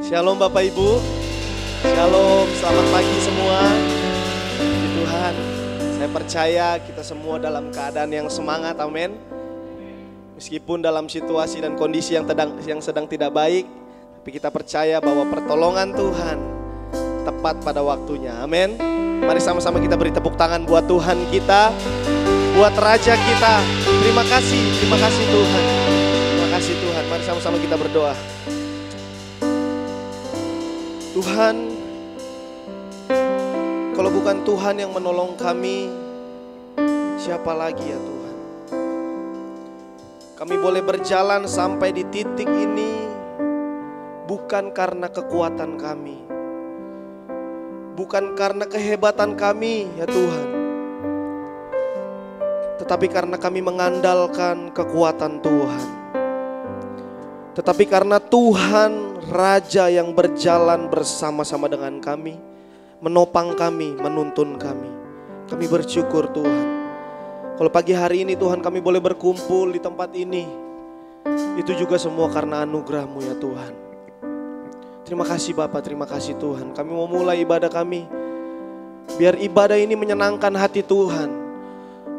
Shalom Bapak Ibu. Shalom, selamat pagi semua. Puji Tuhan, saya percaya kita semua dalam keadaan yang semangat, amin. Meskipun dalam situasi dan kondisi yang sedang tidak baik, tapi kita percaya bahwa pertolongan Tuhan tepat pada waktunya, amin. Mari sama-sama kita beri tepuk tangan buat Tuhan kita, buat Raja kita. Terima kasih Tuhan. Terima kasih Tuhan. Mari sama-sama kita berdoa. Tuhan, kalau bukan Tuhan yang menolong kami, siapa lagi ya Tuhan? Kami boleh berjalan sampai di titik ini bukan karena kekuatan kami, bukan karena kehebatan kami ya Tuhan, tetapi karena kami mengandalkan kekuatan Tuhan. Tetapi karena Tuhan Raja yang berjalan bersama-sama dengan kami, menopang kami, menuntun kami. Kami bersyukur Tuhan. Kalau pagi hari ini Tuhan kami boleh berkumpul di tempat ini, itu juga semua karena anugerah-Mu ya Tuhan. Terima kasih Bapa, terima kasih Tuhan. Kami mau mulai ibadah kami. Biar ibadah ini menyenangkan hati Tuhan.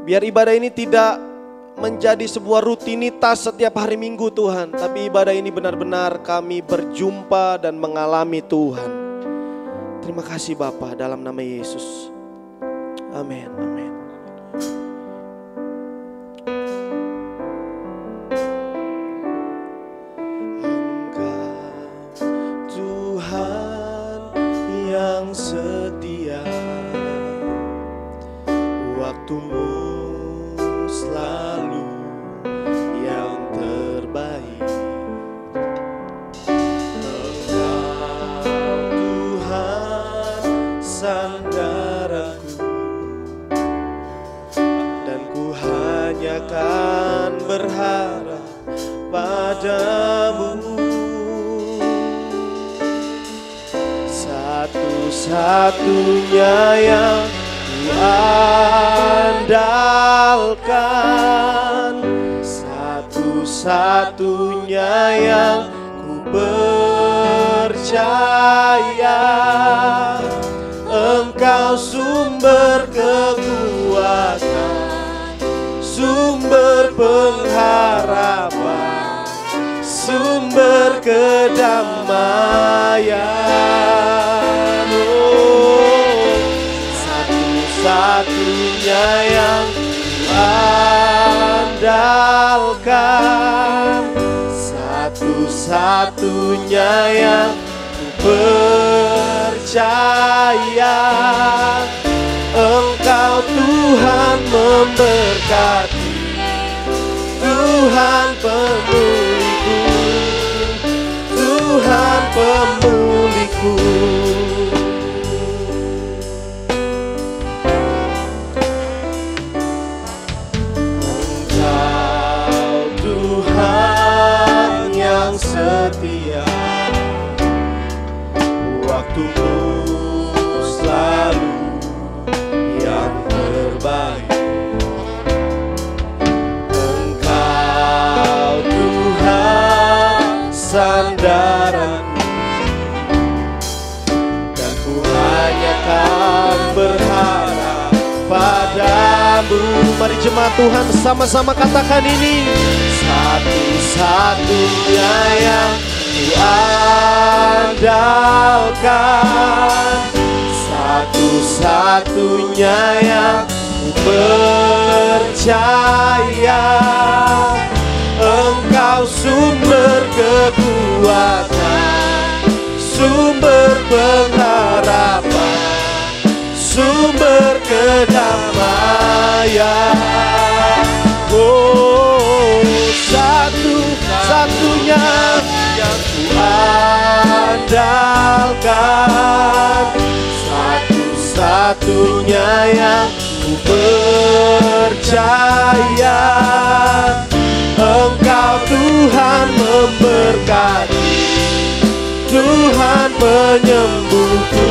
Biar ibadah ini tidak menjadi sebuah rutinitas setiap hari Minggu Tuhan, tapi ibadah ini benar-benar kami berjumpa dan mengalami Tuhan. Terima kasih Bapa, dalam nama Yesus. Amin, amin. Engkau Tuhan yang setia, waktumu selalu yang terbaik. Engkau Tuhan sandaraku, dan ku hanya kan berharap padamu. Satu-satunya yang andalkan, satu-satunya yang ku percaya. Engkau sumber kekuatan, sumber pengharapan, sumber kedamaian. Satu-satunya yang andalkan, satu-satunya yang ku percaya. Engkau Tuhan memberkati, Tuhan pemulihku, Tuhan pemulihku. Setia, waktumu selalu yang terbaik. Engkau Tuhan sandaranku, dan ku hanya kan berharap padamu. Mari jemaat Tuhan sama-sama katakan ini. Satu-satunya yang ku andalkan, satu-satunya yang ku percaya. Engkau sumber kekuatan, sumber pengharapan, sumber kedamaian. Satu-satunya yang ku andalkan, satu-satunya yang ku percaya. Engkau Tuhan memberkati, Tuhan penyembuhku,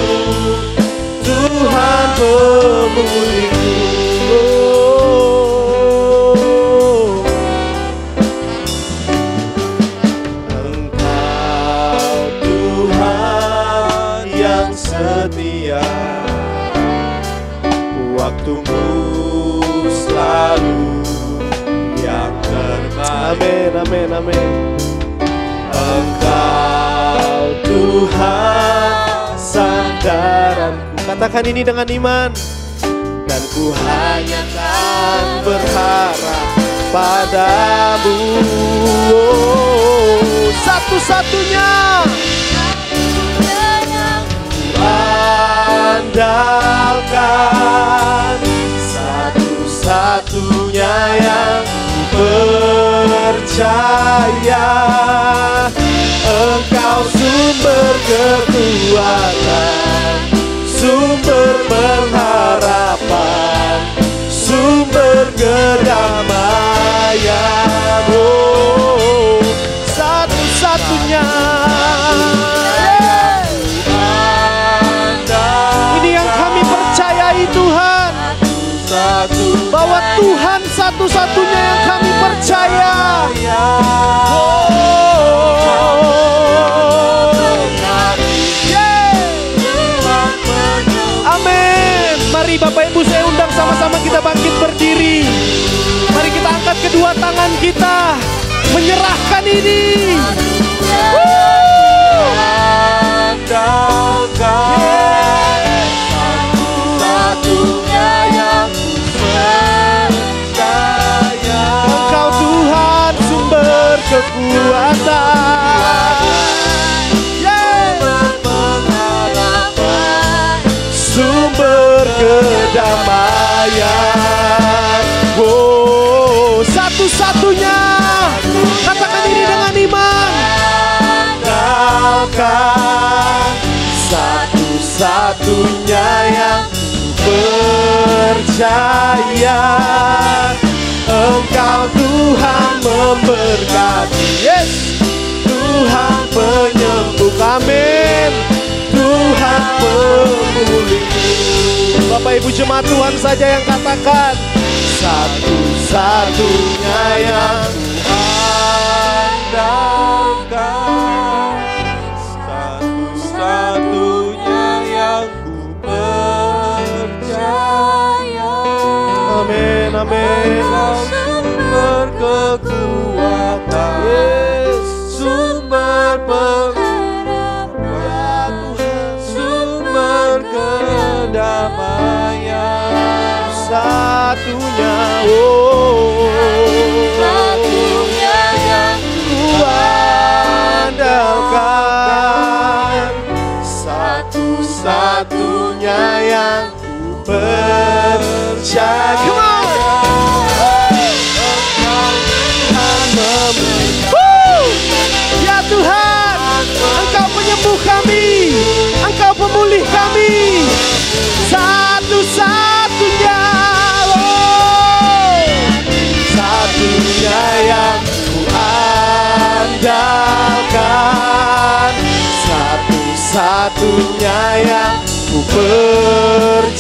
Tuhan pemulihku. Engkau Tuhan setia, waktumu selalu yang terbaik. Amin, amin, amin. Engkau Tuhan sandaranku. Katakan ini dengan iman. Dan ku hanya kan berharap Padamu, oh, satu-satunya andalkan, satu-satunya yang percaya. Engkau sumber kekuatan, sumber pengharapan, sumber kedamaian. Oh, satu-satunya. Ini yang kami percayai Tuhan, bahwa Tuhan satu-satunya yang kami percaya. Amin. Mari Bapak Ibu saya undang sama-sama kita bangkit berdiri. Mari kita angkat kedua tangan kita, menyerahkan ini. Engkau Tuhan sumber kekuatan, sumber kedamaian. Oh, satu-satunya. Katakan ini dengan iman. Andalkan, satu-satunya yang percaya. Engkau Tuhan memberkati. Yes, Tuhan penyembuh. Amin. Tuhan pemulihku. Bapak Ibu jemaat Tuhan saja yang katakan, satu-satunya yang andalkan, satu-satunya yang ku percaya. Amin, amin. Sumber kekuatan, yes, sumber pengharapan, sumber kedamaian. Satunya, oh, satunya yang ku andalkan, satu-satunya yang ku percaya. Ya Tuhan, Engkau penyembuh kami, Engkau pemulih kami, satu-satunya, oh, satunya yang ku andalkan, satu-satunya yang ku percaya.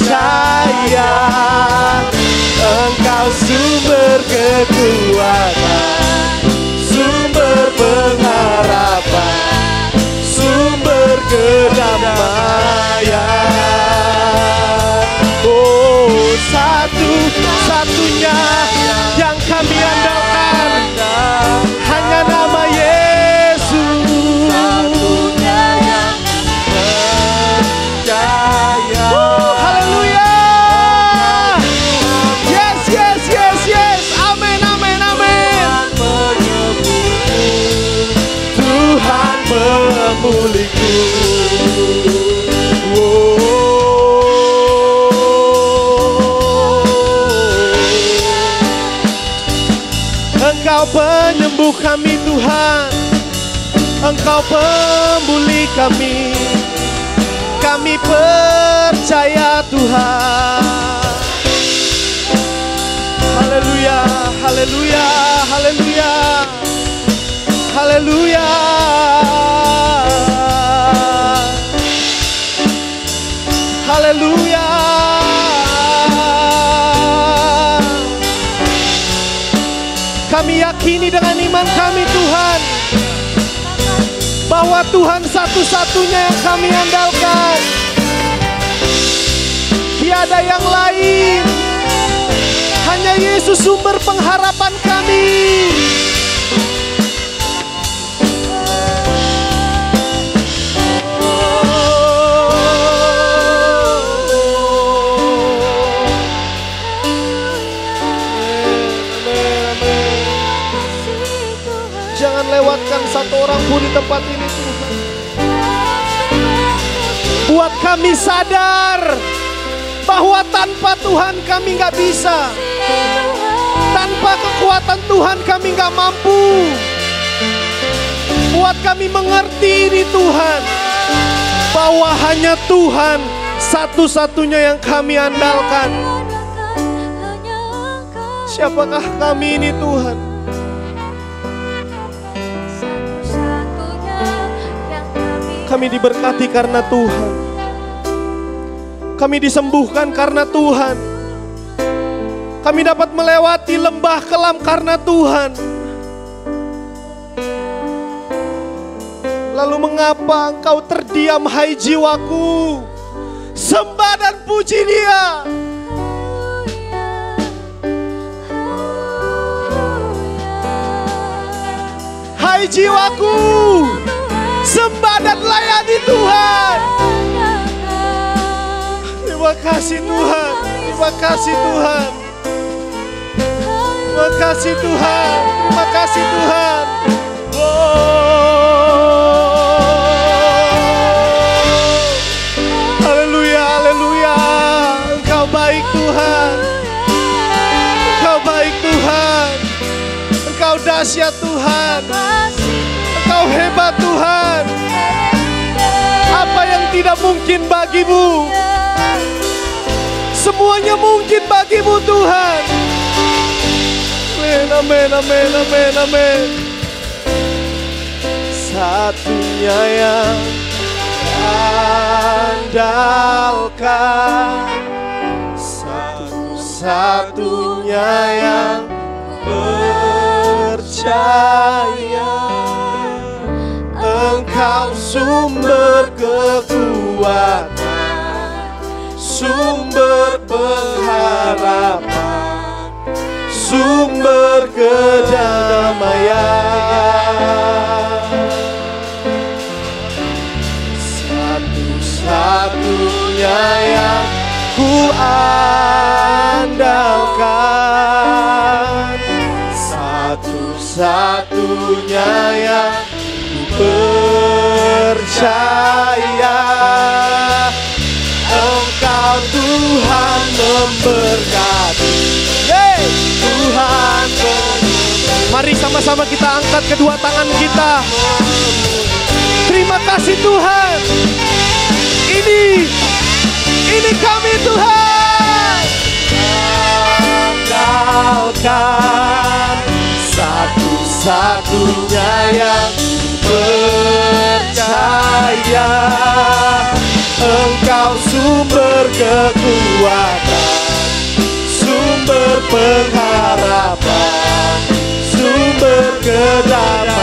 Engkau sumber kekuatan, sumber pengharapan, sumber kedamaian. Oh, satu-satunya yang kami andalkan, hanya nama Yesus. Satunya yang percaya. Haleluya. Yes, yes, yes, yes. Amin, amin, amin. Tuhan memulihku. Engkau penyembuh kami Tuhan, Engkau pemulih kami. Kami percaya Tuhan. Haleluya, haleluya, haleluya, haleluya. Haleluya. Kami yakini dengan iman kami Tuhan, bahwa Tuhan satu-satunya yang kami andalkan. tiada yang lain. Hanya Yesus sumber pengharapan kami. Jangan lewatkan satu orang pun di tempat ini Tuhan. Buat kami sadar bahwa tanpa Tuhan kami gak bisa. Tanpa kekuatan Tuhan kami gak mampu. Buat kami mengerti ini Tuhan, bahwa hanya Tuhan satu-satunya yang kami andalkan. Siapakah kami ini Tuhan? Kami diberkati karena Tuhan. Kami disembuhkan karena Tuhan. Kami dapat melewati lembah kelam karena Tuhan. Lalu mengapa engkau terdiam, hai jiwaku? Sembah dan puji Dia. Hai jiwaku, sembah dan layani Tuhan. Terima kasih Tuhan. Terima kasih Tuhan. Terima kasih Tuhan. Terima kasih Tuhan. Haleluya, haleluya. Engkau baik Tuhan. Engkau baik Tuhan. Engkau dahsyat Tuhan. Engkau hebat Tuhan. Apa yang tidak mungkin bagimu, semuanya mungkin bagimu Tuhan. Amin, amin, amin, amin, amin. Satunya yang andalkan, satu-satunya yang percaya. Engkau sumber kekuatan, sumber pengharapan, sumber kedamaian. Satu-satunya yang ku andalkan, satu-satunya yang percaya. Engkau Tuhan memberkati. Tuhan memberkati. Mari sama-sama kita angkat kedua tangan kita. Terima kasih Tuhan. Ini kami Tuhan. Andalkan, satu-satunya yang percaya. Engkau sumber kekuatan, sumber pengharapan, sumber kedamaian.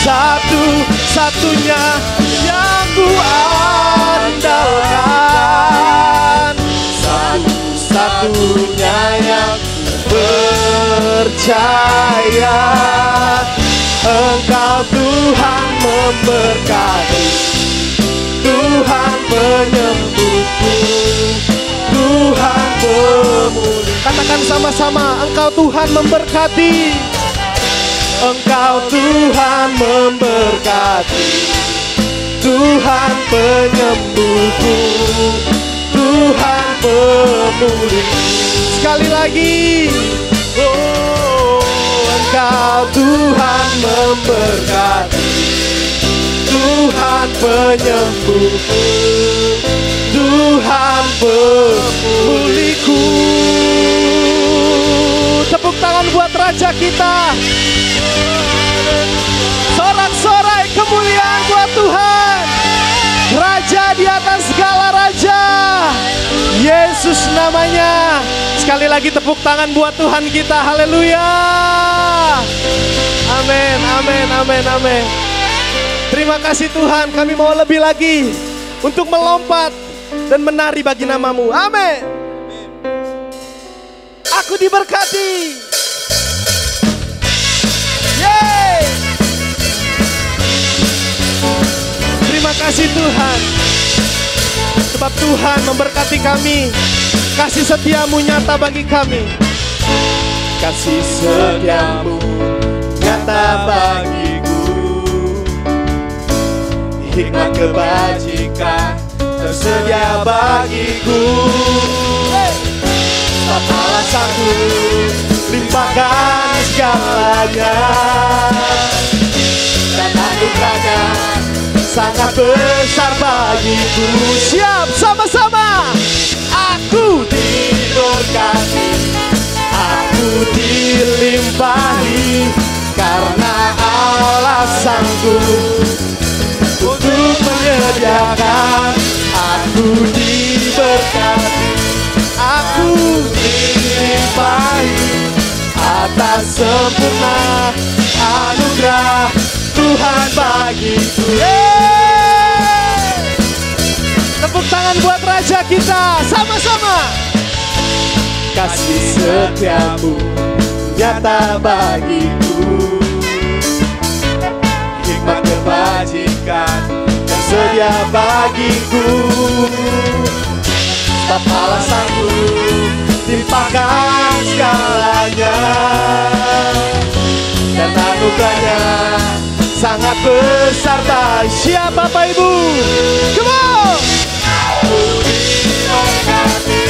Satu-satunya yang ku andalkan, satu-satunya yang percaya. Engkau Tuhan memberkati, Tuhan penyembuhku, Tuhan pemulih. Katakan sama-sama, Engkau Tuhan memberkati. Engkau Tuhan memberkati, Tuhan penyembuhku, Tuhan pemulih. Sekali lagi. Engkau Tuhan memberkati, Tuhan penyembuhku, Tuhan pemulihku. Tepuk tangan buat Raja kita. Sorak-sorai kemuliaan buat Tuhan. Raja di atas segala raja, Yesus namanya. Sekali lagi tepuk tangan buat Tuhan kita. Haleluya. Amin, amin, amin, amin. Terima kasih Tuhan, kami mau lebih lagi. untuk melompat dan menari bagi nama-Mu. Amin. Aku diberkati. Yeay. Terima kasih Tuhan, sebab Tuhan memberkati kami. Kasih setia-Mu nyata bagi kami. Kasih setia-Mu nyata bagiku. Hikmat kebajikan tersedia bagiku. Sebab Allah sanggup limpahkan segalanya, dan anugerahnya sangat besar bagiku. Siap sama-sama. Aku diberkati, aku dilimpahi, karena Allah sanggup untuk menyediakan. Aku diberkati, aku dilimpahi, atas sempurna anugerah Tuhan bagiku. Tepuk tangan buat Raja kita, sama-sama. Kasih setia-Mu nyata bagiku. Hikmat kebajikan tersedia bagiku. Sebab Allah sanggup limpahkan segalanya, dan anugerahnya sangat besar bagi. Siap Bapak Ibu? Come on! Aku diberkati,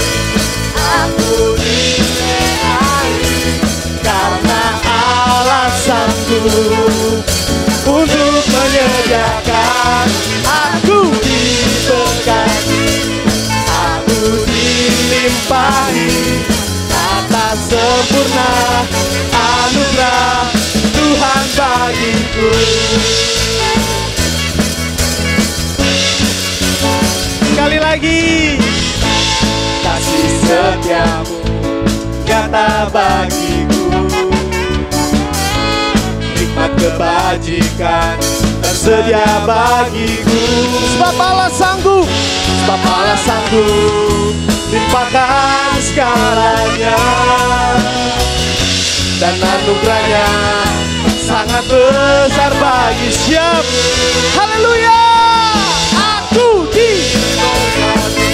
aku diberkati, karena Allah sanggup untuk menyediakan. Aku diberkati, aku dilimpahi, atas sempurna anugerah Tuhan bagiku. Sekali lagi. Kasih setia-Mu nyata bagiku. Hikmat kebajikan tersedia bagiku. Sebab Allah sanggup, sebab Allah sanggup limpahkan segalanya, dan anugerahnya sangat besar bagi. Siap. Haleluya. Aku diberkati,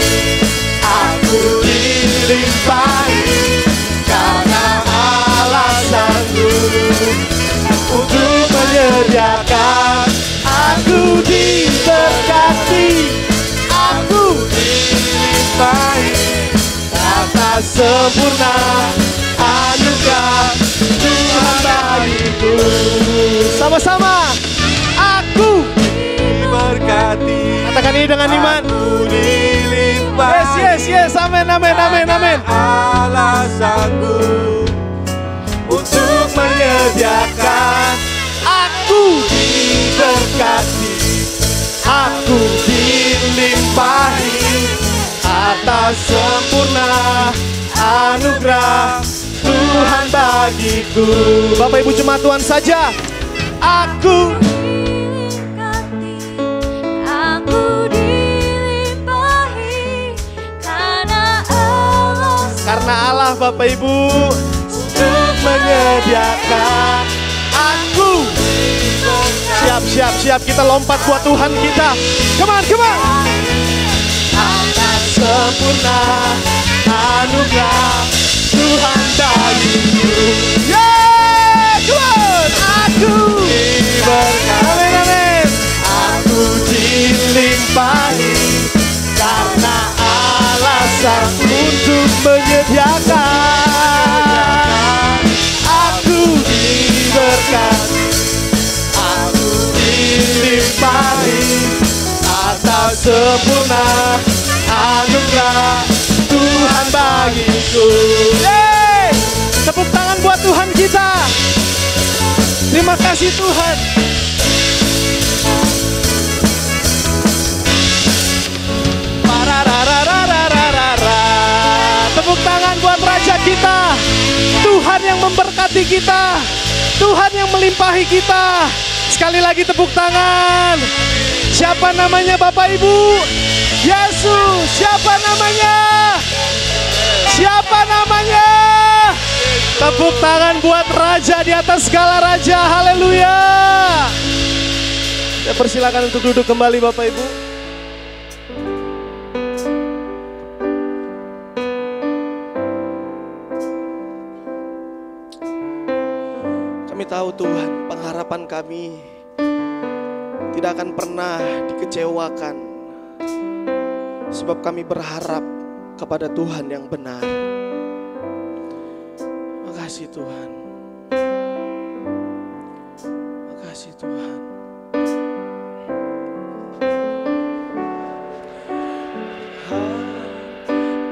aku dilimpahi, karena Allah sanggup untuk menyediakan. Aku diberkati, aku dilimpahi, atas sempurna anugerah Tuhan bagiku. Sama-sama. Aku diberkati. Katakan ini dengan iman. Aku dilimpahi. Yes. Amin. Allah sanggup untuk menyediakan. Aku diberkati, aku dilimpahi, atas sempurna anugerah Tuhan bagiku. Bapak Ibu jemaat Tuhan saja. Aku diberkati, aku dilimpahi, karena Allah Bapak Ibu untuk menyediakan. Aku siap kita lompat buat Tuhan kita. Come on. Atas sempurna anugerah Tuhan bagiku. Come on. Aku diberkati, amin. Aku dilimpahi, karena Allah sanggup untuk menyediakan. Aku diberkati, aku dilimpahi, atas sempurna anugerah Tuhan bagiku. Tepuk tangan buat Tuhan kita. Terima kasih Tuhan. Tepuk tangan buat Raja kita. Tuhan yang memberkati kita, Tuhan yang melimpahi kita. Sekali lagi tepuk tangan. Siapa namanya Bapak Ibu? Yesus, siapa namanya? Siapa namanya? Tepuk tangan buat Raja di atas segala raja. Haleluya. Saya persilakan untuk duduk kembali Bapak Ibu. Kami tahu Tuhan, pengharapan kami tidak akan pernah dikecewakan, sebab kami berharap kepada Tuhan yang benar. Makasih Tuhan. Makasih Tuhan.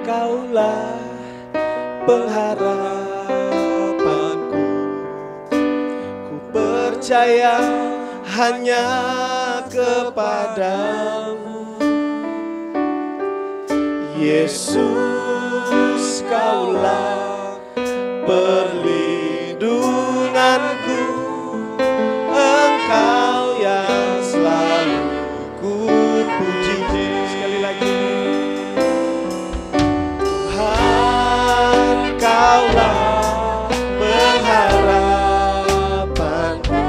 Kaulah pengharapanku, ku percaya hanya kepadamu. Yesus, kaulah perlindunganku, Engkau yang selalu ku puji. Sekali lagi. Tuhan, kaulah pengharapanku,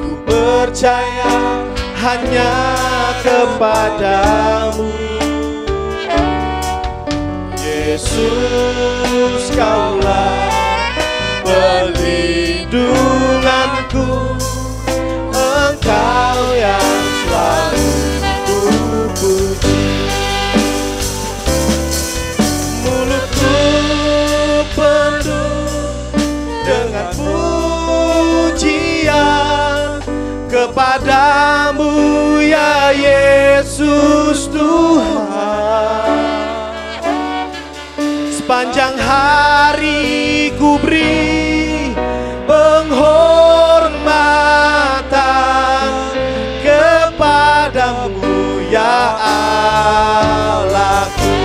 ku percaya hanya kepadamu. Yesus, kaulah perlindunganku, Engkau yang selalu ku puji. Mulutku penuh dengan pujian kepadamu ya Yesus Tuhan. Sepanjang hari ku beri penghormatan kepadamu ya Allahku.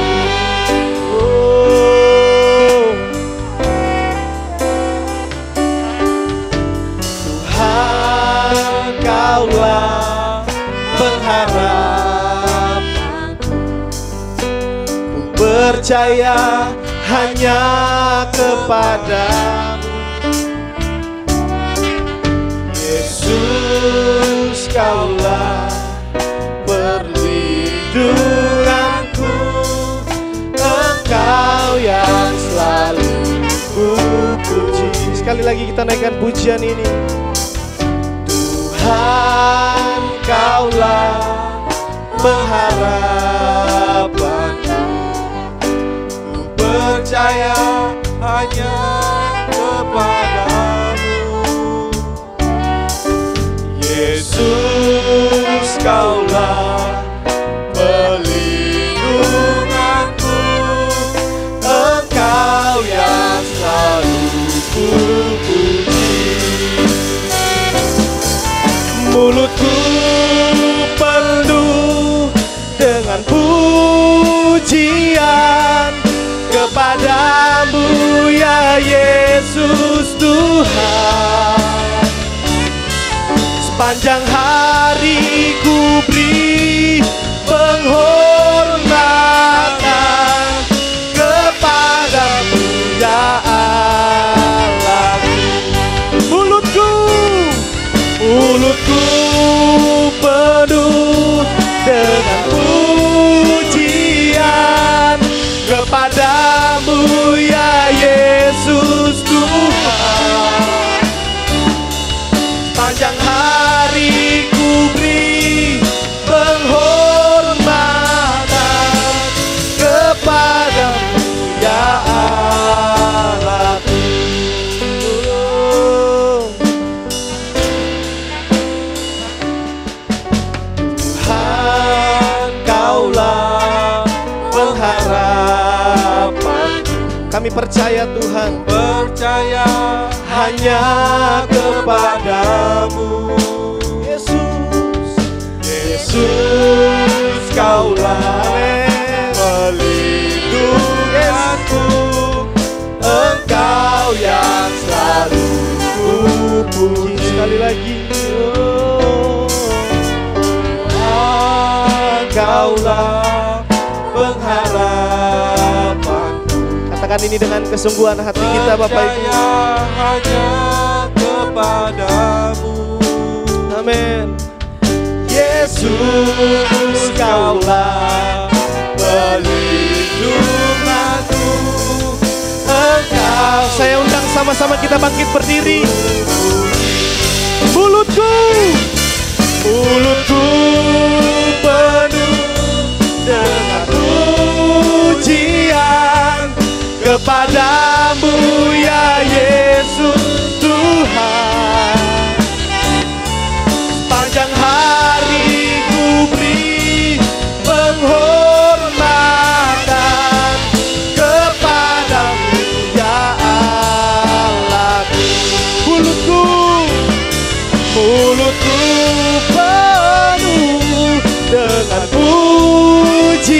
Tuhan, kaulah pengharapanku, ku percaya hanya kepadamu. Yesus, kaulah perlindunganku, Engkau yang selalu ku puji. Sekali lagi kita naikkan pujian ini. Tuhan, kaulah pengharapanku, percaya hanya kepadamu. Yesus, kaulah perlindunganku, Engkau yang selalu ku puji. Mulutku penuh dengan pujian kepadamu ya Yesus Tuhan. Sepanjang hari ku beri penghormatan kepadamu ya Allahku. Mulutku penuh dengan pujian kepadamu ya Yesus Tuhan. Panjang hari ku beri penghormatan kepadamu ya Allahku. Tuhan, kaulah pengharapanku, kami percaya Tuhan, percaya hanya kepadamu. Yesus, kaulah pelindunganku, Engkau yang selalu ku puji. Sekali lagi. Kaulah katakan ini dengan kesungguhan hati kita Bapak Ibu. Hanya kepadamu. Amin. Yesus, Kaulah perlindunganku. Engkau. Saya undang sama-sama kita bangkit berdiri. Mulutku Penuh dengan pujian kepadamu ya Yesus Tuhan. Sepanjang hari ku beri penghormatan kepadamu ya Allahku. Mulutku penuh dengan pujian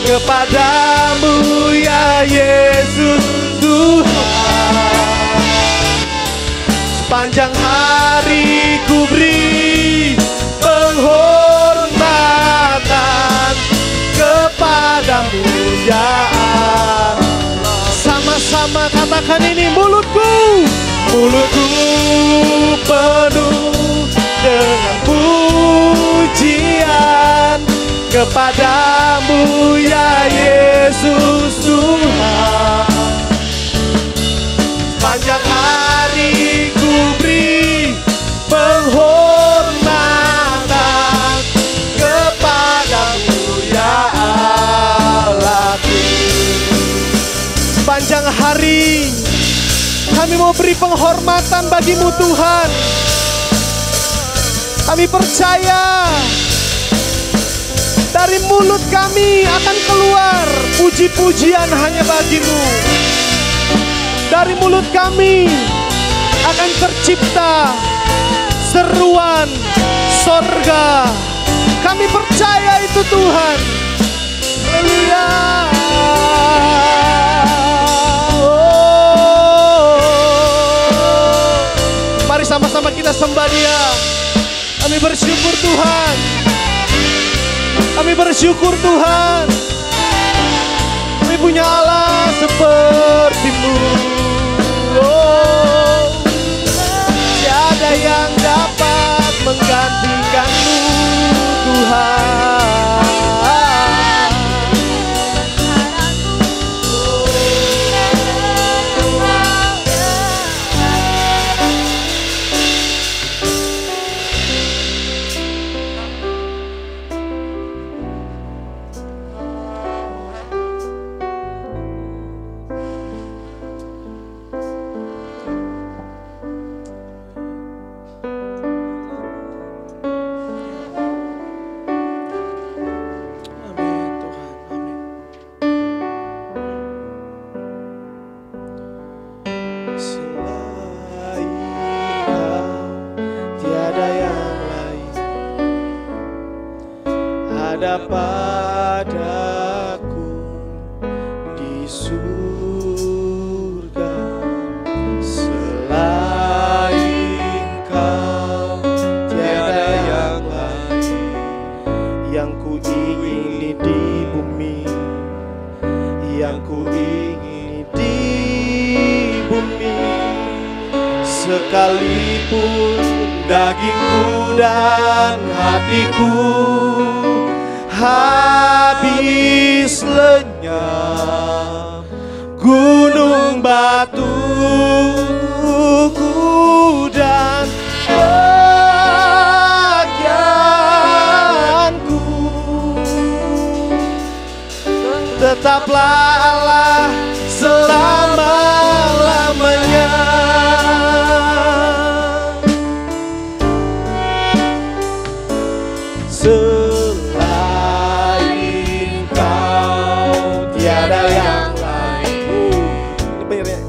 kepadamu ya Yesus Tuhan. Sepanjang hari ku beri penghormatan kepadamu ya Allah. sama-sama katakan ini. Mulutku penuh dengan pujian kepadamu ya Yesus Tuhan. Sepanjang hari ku beri penghormatan kepadamu ya Allahku. sepanjang hari kami mau beri penghormatan bagimu Tuhan. Kami percaya dari mulut kami akan keluar puji-pujian hanya bagimu. Dari mulut kami akan tercipta seruan sorga. Kami percaya itu Tuhan. Haleluya. Mari sama-sama kita sembah Dia. Kami bersyukur Tuhan. Kami bersyukur Tuhan. Kami punya Allah seperti-Mu. Oh, tiada yang dapat menggantikan-Mu Tuhan. Padaku di surga selain Kau tiada yang lain. Yang ku ingini di bumi, yang ku ingini di bumi, sekalipun dagingku dan hatiku habis lenyap, gunung batuku dan bagianku, tetaplah Allah selama-lamanya.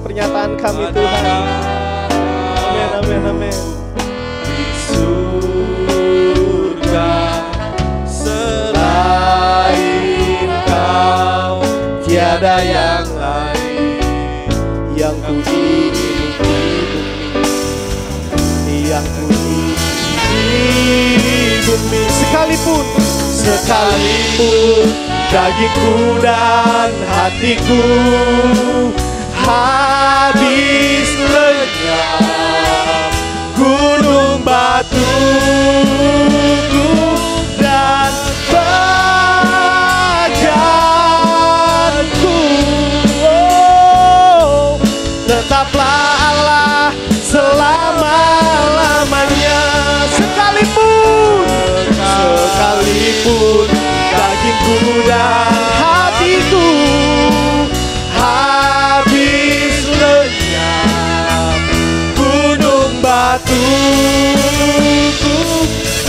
Pernyataan kami Tuhan. Amin, amin, amin. Di surga selain Kau tiada yang lain. Yang ku ingini di bumi, yang ku ingini di bumi, sekalipun dagingku dan hatiku habis lenyap, gunung batuku dan bagianku. Oh, tetaplah Allah selama-lamanya. Sekalipun dagingku dan hatiku habis lenyap, gunung batuku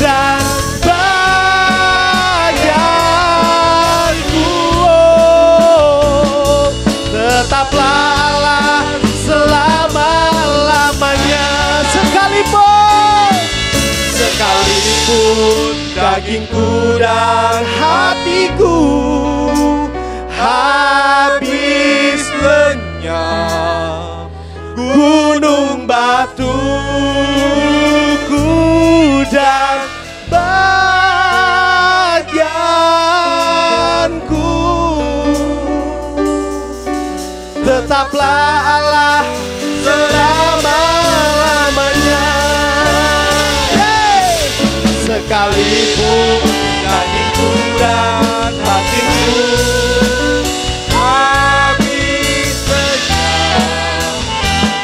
dan bagianku. Oh, tetaplah Allah selama-lamanya. Sekalipun dagingku dan hatiku habis lenyap, gunung batuku dan bagianku. Tetaplah Allah selama-lamanya. Sekalipun dagingku dan hatiku habis lenyap,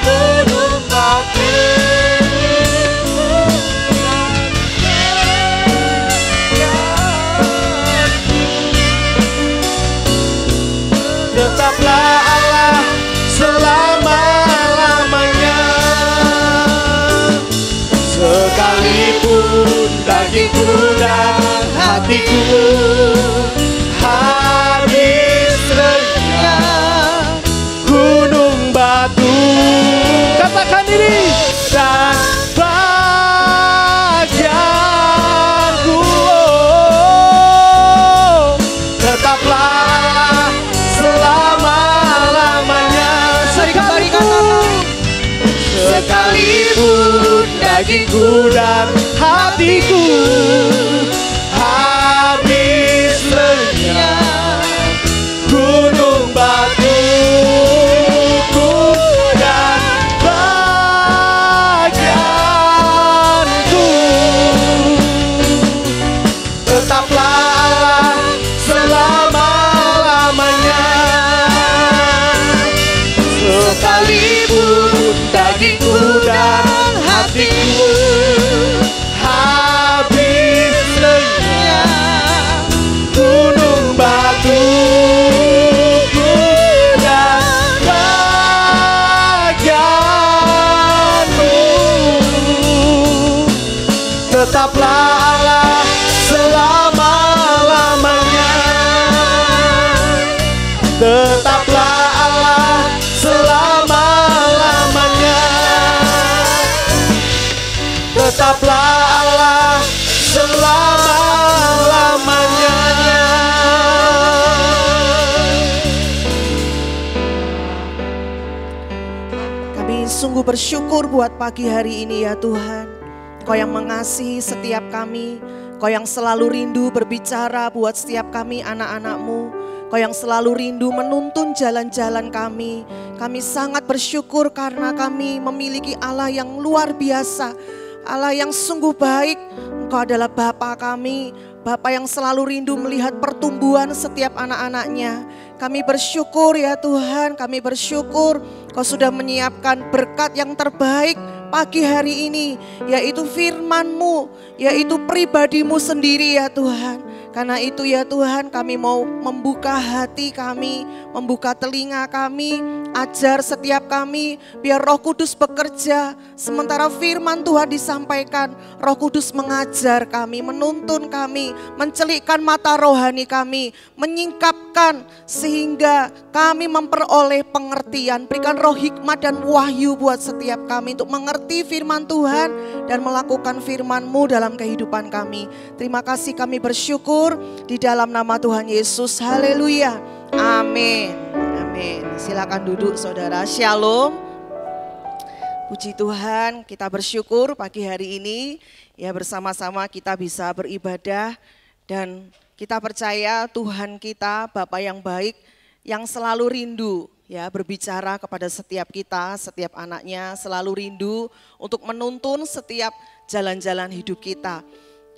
gunung batuku tetaplah Allah selama-lamanya. Sekalipun dagingku dan hatiku habis lenyap, gunung batu, katakan ini, dan bagianku. Oh, tetaplah Allah selama-lamanya. Sekalipun dagingku dan hatiku habis lenyap, gunung batuku dan bagianku. Tetaplah Allah selama-lamanya. Sekalipun dagingku dan hatiku habis lenyap, gunung batuku dan bagianku. Tetaplah Allah selama-lamanya. Tetaplah Allah selama-lamanya. Tetaplah Allah selama-lamanya. Kami sungguh bersyukur buat pagi hari ini ya Tuhan. Kau yang mengasihi setiap kami, Kau yang selalu rindu berbicara buat setiap kami anak-anak-Mu. Kau yang selalu rindu menuntun jalan-jalan kami. Kami sangat bersyukur karena kami memiliki Allah yang luar biasa. Allah yang sungguh baik. Engkau adalah Bapa kami. Bapa yang selalu rindu melihat pertumbuhan setiap anak-anaknya. Kami bersyukur ya Tuhan. Kami bersyukur Kau sudah menyiapkan berkat yang terbaik pagi hari ini. Yaitu firman-Mu. Yaitu pribadi-Mu sendiri ya Tuhan. Karena itu ya Tuhan, kami mau membuka hati kami, membuka telinga kami, ajar setiap kami, biar Roh Kudus bekerja. Sementara firman Tuhan disampaikan, Roh Kudus mengajar kami, menuntun kami, mencelikkan mata rohani kami, menyingkapkan sehingga kami memperoleh pengertian. Berikan roh hikmat dan wahyu buat setiap kami untuk mengerti firman Tuhan dan melakukan firman-Mu dalam kehidupan kami. Terima kasih, kami bersyukur di dalam nama Tuhan Yesus. Haleluya. Amin. Amin. Silakan duduk saudara. Shalom. Puji Tuhan, kita bersyukur pagi hari ini ya bersama-sama kita bisa beribadah dan Kita percaya Tuhan kita, Bapa yang baik, yang selalu rindu ya berbicara kepada setiap kita, setiap anaknya, selalu rindu untuk menuntun setiap jalan-jalan hidup kita.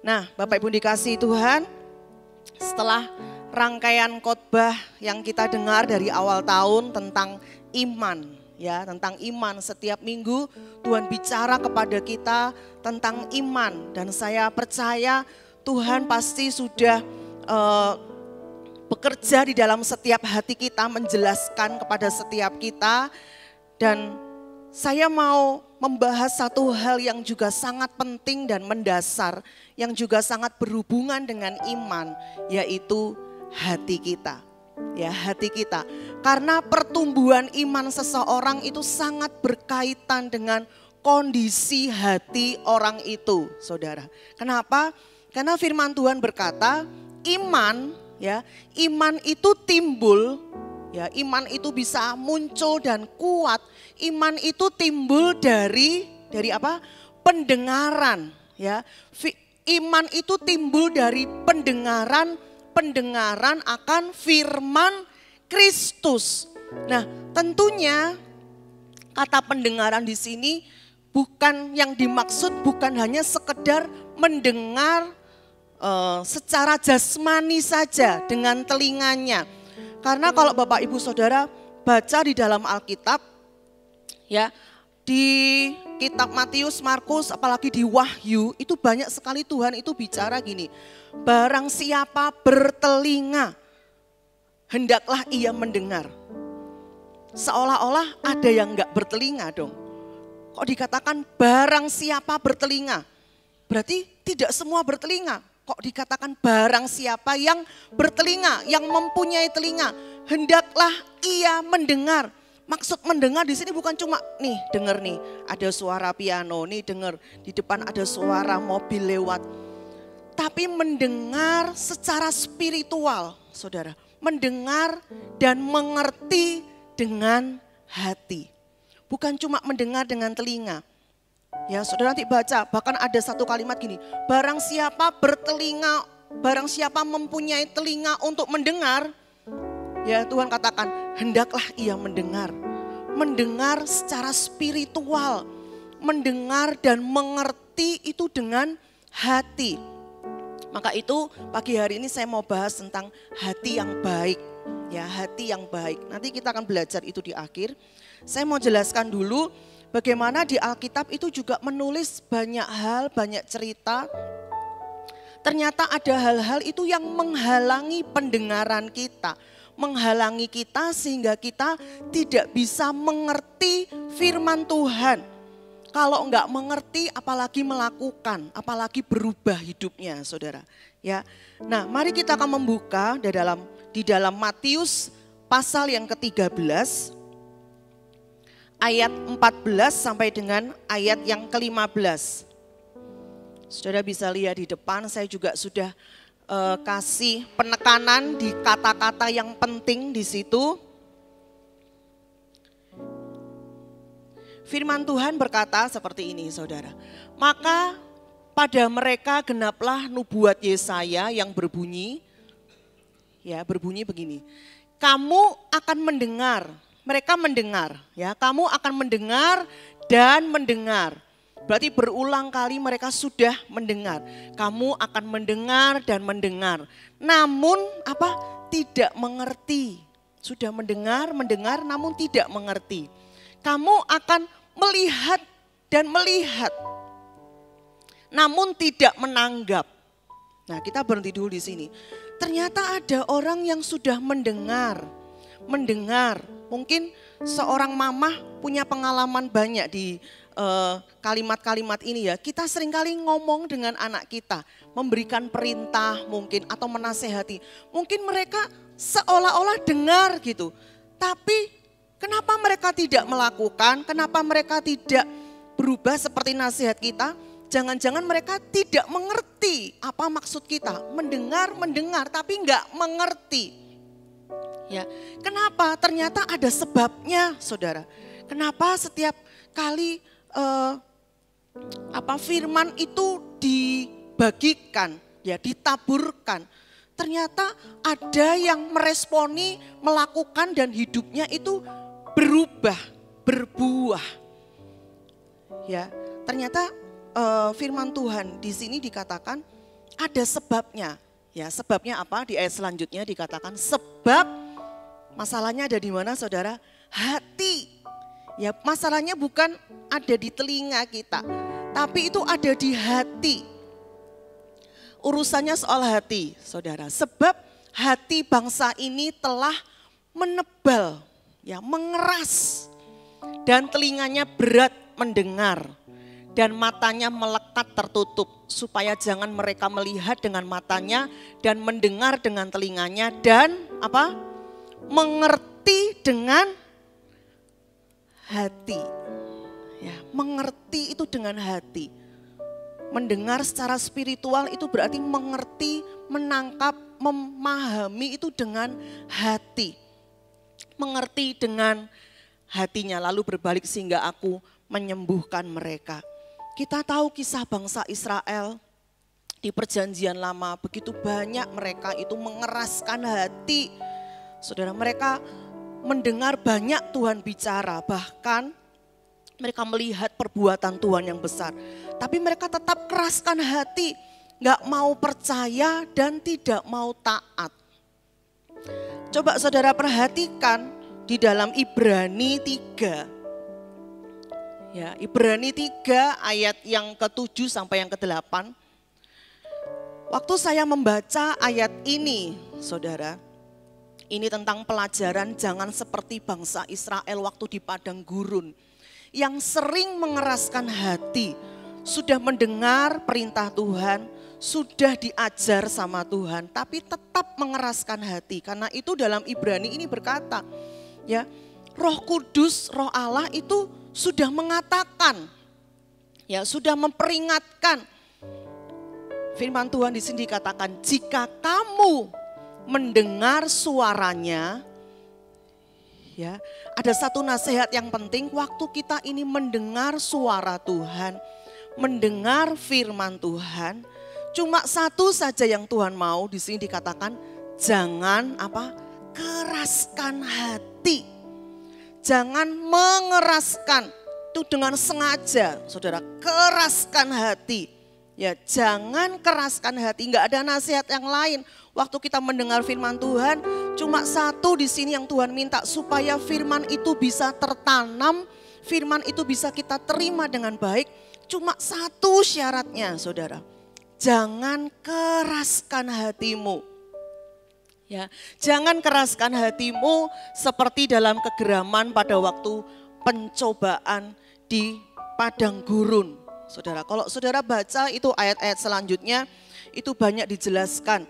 Nah, Bapak Ibu dikasihi Tuhan, setelah rangkaian khotbah yang kita dengar dari awal tahun tentang iman, ya, tentang iman, setiap minggu Tuhan bicara kepada kita tentang iman, dan saya percaya Tuhan pasti sudah bekerja di dalam setiap hati kita, menjelaskan kepada setiap kita. Dan saya mau membahas satu hal yang juga sangat penting dan mendasar, yang juga sangat berhubungan dengan iman, yaitu hati kita. Ya, hati kita. Karena pertumbuhan iman seseorang itu sangat berkaitan dengan kondisi hati orang itu, saudara. Kenapa? Karena firman Tuhan berkata, iman, ya, iman itu timbul, ya, iman itu bisa muncul dan kuat. Iman itu timbul dari apa? Pendengaran, ya. Iman itu timbul dari pendengaran akan firman Kristus. Nah, tentunya kata pendengaran di sini bukan yang dimaksud, bukan hanya sekedar mendengar secara jasmani saja dengan telinganya. Karena kalau Bapak Ibu Saudara baca di dalam Alkitab, ya, di kitab Matius, Markus, apalagi di Wahyu, itu banyak sekali Tuhan itu bicara gini, barang siapa bertelinga, hendaklah ia mendengar. Seolah-olah ada yang enggak bertelinga dong. Kok dikatakan barang siapa bertelinga? Berarti tidak semua bertelinga. Kok dikatakan barang siapa yang bertelinga, yang mempunyai telinga, hendaklah ia mendengar. Maksud mendengar di sini bukan cuma nih dengar nih, ada suara piano, nih dengar di depan ada suara mobil lewat. Tapi mendengar secara spiritual, saudara. Mendengar dan mengerti dengan hati. Bukan cuma mendengar dengan telinga. Ya, saudara nanti baca, bahkan ada satu kalimat gini, barang siapa bertelinga, barang siapa mempunyai telinga untuk mendengar, ya Tuhan katakan, hendaklah ia mendengar. Mendengar secara spiritual, mendengar dan mengerti itu dengan hati. Maka itu pagi hari ini saya mau bahas tentang hati yang baik. Ya, hati yang baik. Nanti kita akan belajar itu di akhir. Saya mau jelaskan dulu bagaimana di Alkitab itu juga menulis banyak hal, banyak cerita. Ternyata ada hal-hal itu yang menghalangi pendengaran kita. Menghalangi kita sehingga kita tidak bisa mengerti firman Tuhan. Kalau enggak mengerti apalagi melakukan, apalagi berubah hidupnya, saudara. Ya. Nah, mari kita akan membuka di dalam Matius pasal yang ke-13. Ayat 14 sampai dengan ayat yang ke-15. Saudara bisa lihat di depan, saya juga sudah kasih penekanan di kata-kata yang penting di situ. Firman Tuhan berkata seperti ini, saudara. Maka pada mereka genaplah nubuat Yesaya yang berbunyi, ya, berbunyi begini. Kamu akan mendengar. Mereka mendengar, ya, kamu akan mendengar dan mendengar. Berarti berulang kali mereka sudah mendengar. Kamu akan mendengar dan mendengar. Namun apa? Tidak mengerti. Sudah mendengar namun tidak mengerti. Kamu akan melihat dan melihat. Namun tidak menanggap. Nah, kita berhenti dulu di sini. Ternyata ada orang yang sudah mendengar. Mungkin seorang mamah punya pengalaman banyak di kalimat-kalimat ini ya. Kita seringkali ngomong dengan anak kita, memberikan perintah mungkin atau menasehati. Mungkin mereka seolah-olah dengar gitu. Tapi kenapa mereka tidak melakukan? Kenapa mereka tidak berubah seperti nasihat kita? Jangan-jangan mereka tidak mengerti apa maksud kita. Mendengar tapi enggak mengerti. Ya, kenapa? Ternyata ada sebabnya, saudara. Kenapa setiap kali firman itu dibagikan, ya, ditaburkan, ternyata ada yang meresponi, melakukan dan hidupnya itu berubah, berbuah. Ya, ternyata firman Tuhan di sini dikatakan ada sebabnya. Ya, sebabnya apa? Di ayat selanjutnya dikatakan sebab masalahnya ada di mana, Saudara? Hati. Ya, masalahnya bukan ada di telinga kita, tapi itu ada di hati. Urusannya soal hati, Saudara. Sebab hati bangsa ini telah menebal, ya, mengeras, dan telinganya berat mendengar, dan matanya melekat tertutup, supaya jangan mereka melihat dengan matanya dan mendengar dengan telinganya dan apa? Mengerti dengan hati. Ya, mengerti itu dengan hati. Mendengar secara spiritual itu berarti mengerti, menangkap, memahami itu dengan hati. Mengerti dengan hatinya lalu berbalik sehingga aku menyembuhkan mereka. Kita tahu kisah bangsa Israel di perjanjian lama, begitu banyak mereka itu mengeraskan hati. Saudara, mereka mendengar banyak Tuhan bicara, bahkan mereka melihat perbuatan Tuhan yang besar. Tapi mereka tetap keraskan hati, gak mau percaya dan tidak mau taat. Coba saudara perhatikan di dalam Ibrani 3. Ya, Ibrani 3 ayat yang ke-7 sampai yang ke-8. Waktu saya membaca ayat ini, saudara, ini tentang pelajaran jangan seperti bangsa Israel waktu di padang gurun. Yang sering mengeraskan hati, sudah mendengar perintah Tuhan, sudah diajar sama Tuhan, tapi tetap mengeraskan hati. Karena itu dalam Ibrani ini berkata, ya, Roh Kudus, Roh Allah itu sudah mengatakan, ya, sudah memperingatkan. Firman Tuhan di sini dikatakan, jika kamu mendengar suaranya, ya, ada satu nasihat yang penting waktu kita ini mendengar suara Tuhan, mendengar firman Tuhan, cuma satu saja yang Tuhan mau di sini dikatakan, jangan apa? Keraskan hati. Jangan mengeraskan, itu dengan sengaja, saudara, keraskan hati. Ya, jangan keraskan hati, enggak ada nasihat yang lain. Waktu kita mendengar firman Tuhan, cuma satu di sini yang Tuhan minta supaya firman itu bisa tertanam, firman itu bisa kita terima dengan baik. Cuma satu syaratnya, saudara. Jangan keraskan hatimu. Ya, jangan keraskan hatimu seperti dalam kegeraman pada waktu pencobaan di padang gurun. Saudara, kalau saudara baca itu ayat-ayat selanjutnya itu banyak dijelaskan.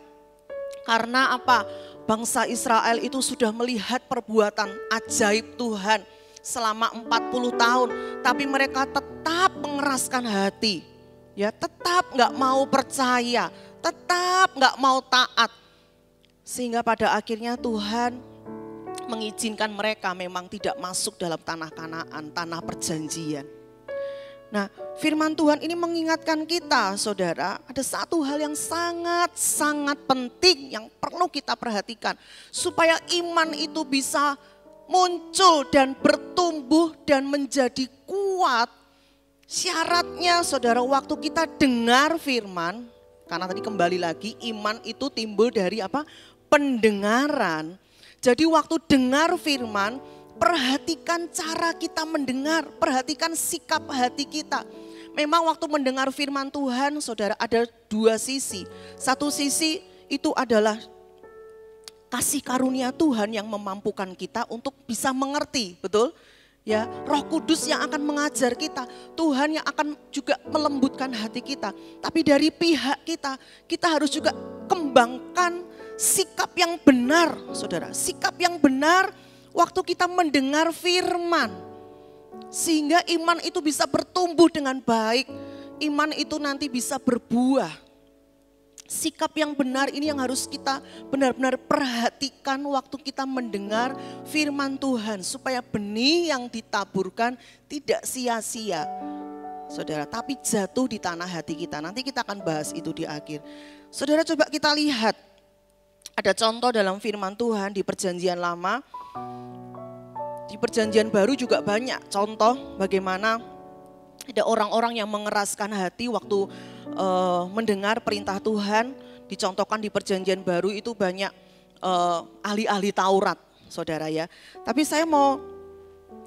Karena apa? Bangsa Israel itu sudah melihat perbuatan ajaib Tuhan selama 40 tahun. Tapi mereka tetap mengeraskan hati. Ya, tetap gak mau percaya, tetap gak mau taat. Sehingga pada akhirnya Tuhan mengizinkan mereka memang tidak masuk dalam tanah Kanaan, tanah perjanjian. Nah, firman Tuhan ini mengingatkan kita, saudara, ada satu hal yang sangat-sangat penting yang perlu kita perhatikan. Supaya iman itu bisa muncul dan bertumbuh dan menjadi kuat. Syaratnya, saudara, waktu kita dengar firman, karena tadi kembali lagi iman itu timbul dari apa? Pendengaran. Jadi waktu dengar firman, perhatikan cara kita mendengar, perhatikan sikap hati kita. Memang waktu mendengar firman Tuhan, saudara, ada dua sisi. Satu sisi itu adalah kasih karunia Tuhan yang memampukan kita untuk bisa mengerti, betul? Ya, Roh Kudus yang akan mengajar kita, Tuhan yang akan juga melembutkan hati kita. Tapi dari pihak kita, kita harus juga kembangkan sikap yang benar, saudara. Sikap yang benar waktu kita mendengar firman. Sehingga iman itu bisa bertumbuh dengan baik. Iman itu nanti bisa berbuah. Sikap yang benar ini yang harus kita benar-benar perhatikan waktu kita mendengar firman Tuhan. Supaya benih yang ditaburkan tidak sia-sia, saudara. Tapi jatuh di tanah hati kita. Nanti kita akan bahas itu di akhir. Saudara, coba kita lihat Ada contoh dalam firman Tuhan di Perjanjian Lama, di Perjanjian Baru juga banyak contoh bagaimana ada orang-orang yang mengeraskan hati waktu mendengar perintah Tuhan. Dicontohkan di Perjanjian Baru itu banyak ahli-ahli Taurat, saudara ya. Tapi saya mau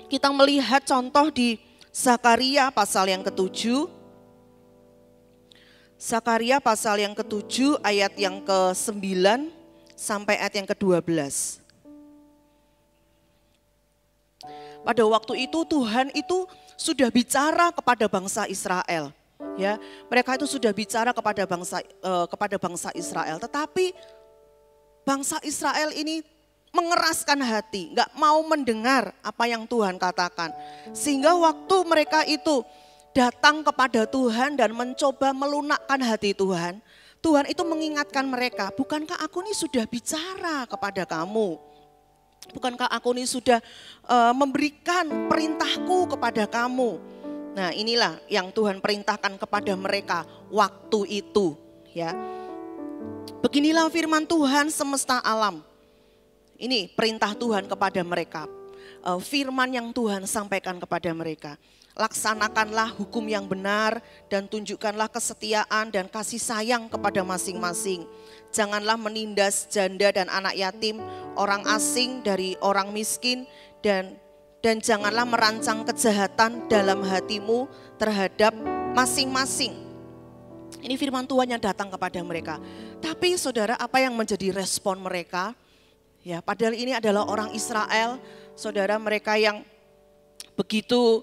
kita melihat contoh di Zakaria pasal yang ke-7. Zakaria pasal yang ke-7 ayat yang ke-9 sampai ayat yang ke-12. Pada waktu itu Tuhan itu sudah bicara kepada bangsa Israel. Ya, mereka itu sudah bicara kepada bangsa Israel, tetapi bangsa Israel ini mengeraskan hati, nggak mau mendengar apa yang Tuhan katakan. Sehingga waktu mereka itu datang kepada Tuhan dan mencoba melunakkan hati Tuhan, Tuhan itu mengingatkan mereka, bukankah aku ini sudah bicara kepada kamu? Bukankah aku ini sudah memberikan perintahku kepada kamu? Nah, inilah yang Tuhan perintahkan kepada mereka waktu itu, ya. Beginilah firman Tuhan semesta alam. Ini perintah Tuhan kepada mereka. Firman yang Tuhan sampaikan kepada mereka. Laksanakanlah hukum yang benar dan tunjukkanlah kesetiaan dan kasih sayang kepada masing-masing. Janganlah menindas janda dan anak yatim, orang asing dari orang miskin, dan janganlah merancang kejahatan dalam hatimu terhadap masing-masing. Ini firman Tuhan yang datang kepada mereka. Tapi saudara, apa yang menjadi respon mereka? Ya, padahal ini adalah orang Israel, saudara, mereka yang begitu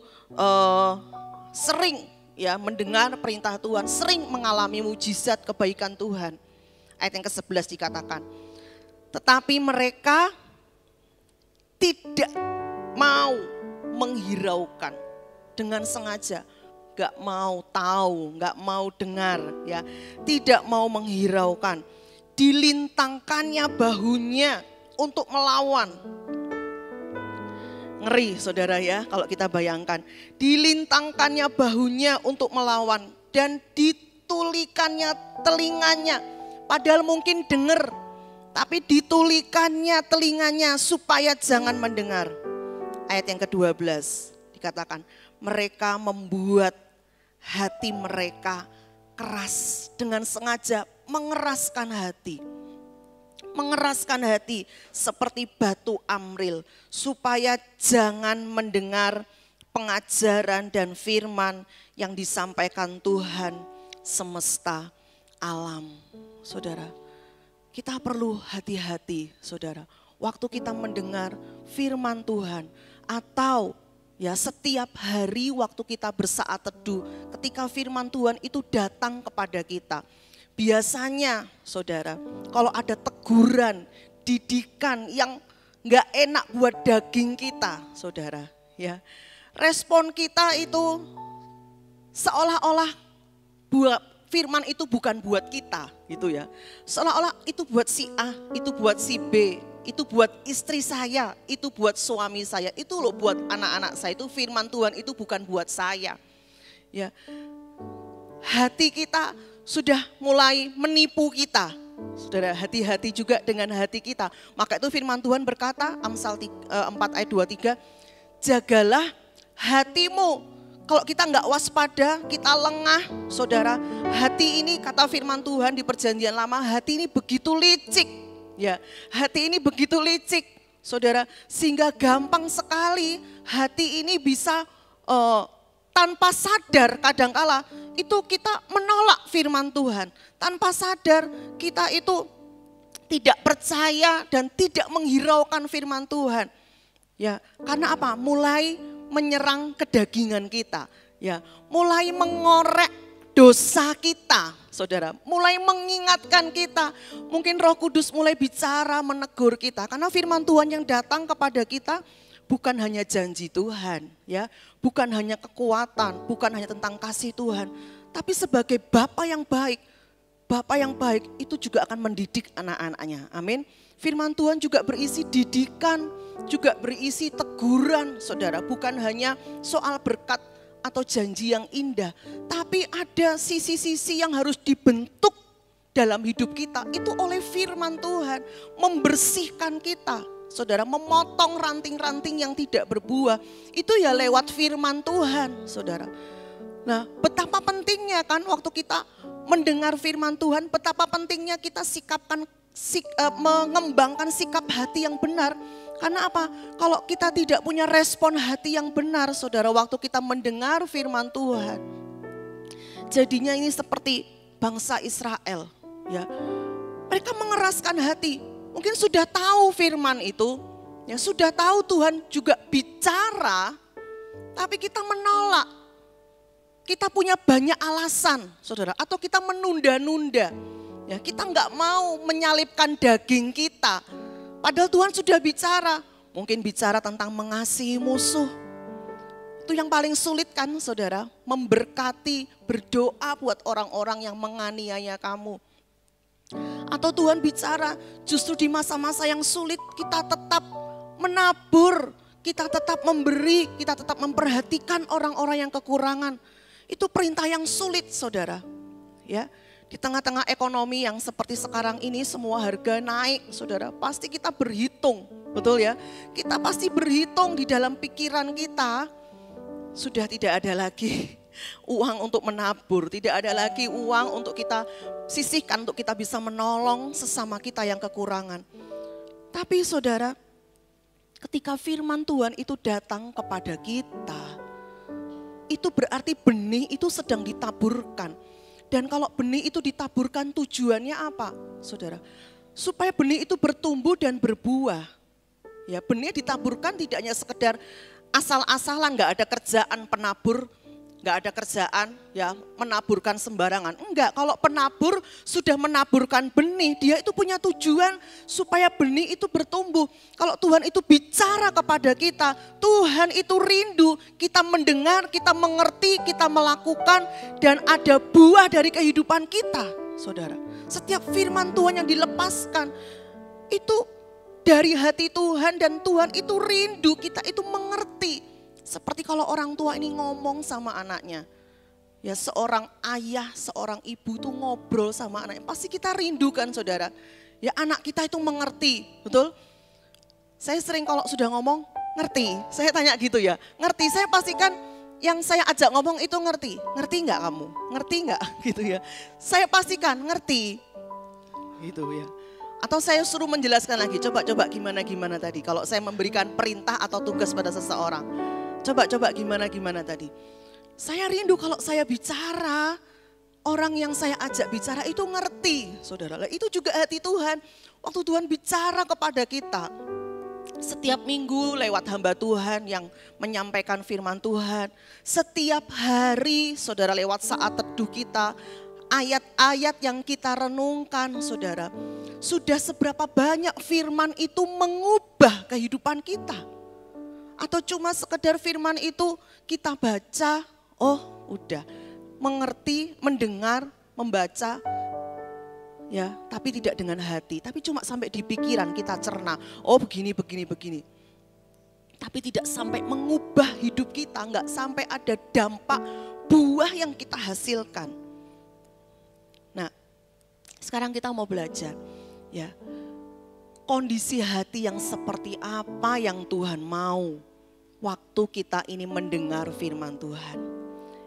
sering ya mendengar perintah Tuhan, sering mengalami mujizat kebaikan Tuhan. Ayat yang ke-11 dikatakan, tetapi mereka tidak mau menghiraukan dengan sengaja, gak mau tahu, gak mau dengar, ya, tidak mau menghiraukan. Dilintangkannya bahunya untuk melawan. Ngeri saudara ya kalau kita bayangkan. Dilintangkannya bahunya untuk melawan dan ditulikannya telinganya. Padahal mungkin dengar, tapi ditulikannya telinganya supaya jangan mendengar. Ayat yang ke-12 dikatakan, mereka membuat hati mereka keras dengan sengaja, mengeraskan hati. Mengeraskan hati seperti batu amril supaya jangan mendengar pengajaran dan firman yang disampaikan Tuhan semesta alam. Saudara, kita perlu hati-hati saudara. Waktu kita mendengar firman Tuhan atau ya setiap hari waktu kita bersaat teduh ketika firman Tuhan itu datang kepada kita. Biasanya saudara, kalau ada teguran, didikan yang gak enak buat daging kita saudara, ya, respon kita itu seolah-olah buat firman itu bukan buat kita gitu ya. Seolah-olah itu buat si A, itu buat si B, itu buat istri saya, itu buat suami saya, itu loh buat anak-anak saya, itu firman Tuhan itu bukan buat saya. Ya. Hati kita sudah mulai menipu kita. Saudara, hati-hati juga dengan hati kita. Maka itu firman Tuhan berkata, Amsal 4 ayat 23, jagalah hatimu. Kalau kita enggak waspada, kita lengah, saudara. Hati ini kata firman Tuhan di Perjanjian Lama, hati ini begitu licik. Ya, hati ini begitu licik, saudara. Sehingga gampang sekali hati ini bisa tanpa sadar kadangkala itu kita menolak firman Tuhan. Tanpa sadar kita itu tidak percaya dan tidak menghiraukan firman Tuhan. Ya, karena apa? Mulai menyerang kedagingan kita, ya, mulai mengorek dosa kita, saudara, mulai mengingatkan kita. Mungkin Roh Kudus mulai bicara, menegur kita, karena firman Tuhan yang datang kepada kita bukan hanya janji Tuhan, ya, bukan hanya kekuatan, bukan hanya tentang kasih Tuhan, tapi sebagai Bapa yang baik itu juga akan mendidik anak-anaknya. Amin. Firman Tuhan juga berisi didikan, juga berisi teguran, saudara. Bukan hanya soal berkat atau janji yang indah, tapi ada sisi-sisi yang harus dibentuk dalam hidup kita itu oleh firman Tuhan, membersihkan kita. Saudara, memotong ranting-ranting yang tidak berbuah, itu ya lewat firman Tuhan, saudara. Nah, betapa pentingnya kan waktu kita mendengar firman Tuhan, betapa pentingnya kita mengembangkan sikap hati yang benar. Karena apa? Kalau kita tidak punya respon hati yang benar, saudara, waktu kita mendengar firman Tuhan, jadinya ini seperti bangsa Israel. Ya, mereka mengeraskan hati. Mungkin sudah tahu firman itu, ya sudah tahu Tuhan juga bicara, tapi kita menolak. Kita punya banyak alasan, saudara, atau kita menunda-nunda. Ya, kita nggak mau menyalipkan daging kita. Padahal Tuhan sudah bicara, mungkin bicara tentang mengasihi musuh. Itu yang paling sulit kan, saudara, memberkati, berdoa buat orang-orang yang menganiaya kamu. Atau Tuhan bicara justru di masa-masa yang sulit kita tetap menabur, kita tetap memberi, kita tetap memperhatikan orang-orang yang kekurangan. Itu perintah yang sulit, saudara. Ya, di tengah-tengah ekonomi yang seperti sekarang ini semua harga naik, saudara. Pasti kita berhitung, betul ya? Kita pasti berhitung di dalam pikiran kita. Sudah tidak ada lagi uang untuk menabur, tidak ada lagi uang untuk kita sisihkan untuk kita bisa menolong sesama kita yang kekurangan. Tapi saudara, ketika firman Tuhan itu datang kepada kita, itu berarti benih itu sedang ditaburkan. Dan kalau benih itu ditaburkan tujuannya apa, saudara? Supaya benih itu bertumbuh dan berbuah. Ya, benih ditaburkan tidak hanya sekedar asal-asalan, nggak ada kerjaan penabur, nggak ada kerjaan ya menaburkan sembarangan. Enggak, kalau penabur sudah menaburkan benih, dia itu punya tujuan supaya benih itu bertumbuh. Kalau Tuhan itu bicara kepada kita, Tuhan itu rindu kita mendengar, kita mengerti, kita melakukan, dan ada buah dari kehidupan kita, saudara. Setiap firman Tuhan yang dilepaskan itu dari hati Tuhan, dan Tuhan itu rindu kita itu mengerti. Seperti kalau orang tua ini ngomong sama anaknya. Ya, seorang ayah, seorang ibu tuh ngobrol sama anaknya. Pasti kita rindu kan, saudara. Ya, anak kita itu mengerti, betul? Saya sering kalau sudah ngomong, ngerti. Saya tanya gitu ya, ngerti. Saya pastikan yang saya ajak ngomong itu ngerti. Ngerti nggak kamu? Ngerti nggak? Gitu ya. Saya pastikan ngerti. Gitu ya. Atau saya suruh menjelaskan lagi, coba gimana tadi. Kalau saya memberikan perintah atau tugas pada seseorang. Coba gimana tadi. Saya rindu kalau saya bicara, orang yang saya ajak bicara itu ngerti, saudara. Itu juga hati Tuhan. Waktu Tuhan bicara kepada kita, setiap minggu lewat hamba Tuhan yang menyampaikan firman Tuhan. Setiap hari, saudara, lewat saat teduh kita, ayat-ayat yang kita renungkan, saudara. Sudah seberapa banyak firman itu mengubah kehidupan kita. Atau cuma sekedar firman itu kita baca, oh udah, mengerti, mendengar, membaca, ya, tapi tidak dengan hati, tapi cuma sampai di pikiran kita cerna, oh begini. Tapi tidak sampai mengubah hidup kita, enggak sampai ada dampak buah yang kita hasilkan. Nah, sekarang kita mau belajar, ya, kondisi hati yang seperti apa yang Tuhan mau waktu kita ini mendengar firman Tuhan.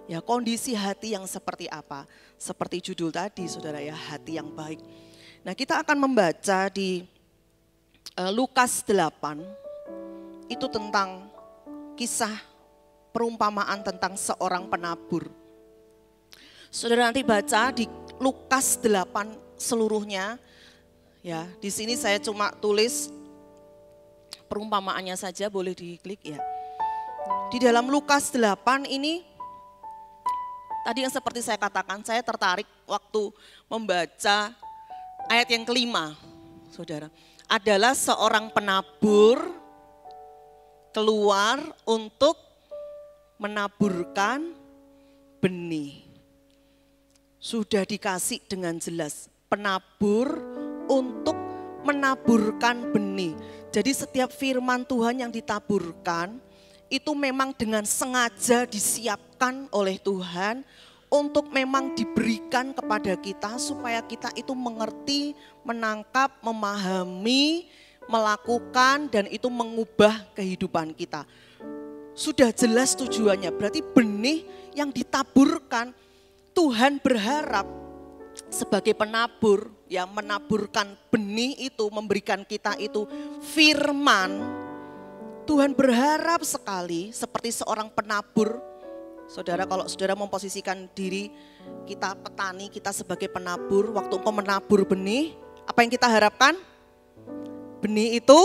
Ya, kondisi hati yang seperti apa? Seperti judul tadi, saudara, ya, hati yang baik. Nah, kita akan membaca di Lukas 8, itu tentang kisah perumpamaan tentang seorang penabur. Saudara nanti baca di Lukas 8 seluruhnya. Ya, di sini saya cuma tulis perumpamaannya saja, boleh diklik ya. Di dalam Lukas 8 ini, tadi yang seperti saya katakan, saya tertarik waktu membaca ayat yang kelima, saudara. Adalah seorang penabur keluar untuk menaburkan benih. Sudah dikasih dengan jelas, penabur untuk menaburkan benih. Jadi setiap firman Tuhan yang ditaburkan, itu memang dengan sengaja disiapkan oleh Tuhan untuk memang diberikan kepada kita supaya kita itu mengerti, menangkap, memahami, melakukan dan itu mengubah kehidupan kita. Sudah jelas tujuannya, berarti benih yang ditaburkan Tuhan berharap sebagai penabur, ya menaburkan benih itu, memberikan kita itu firman. Tuhan berharap sekali seperti seorang penabur. Saudara, kalau saudara memposisikan diri kita petani, kita sebagai penabur, waktu engkau menabur benih, apa yang kita harapkan? Benih itu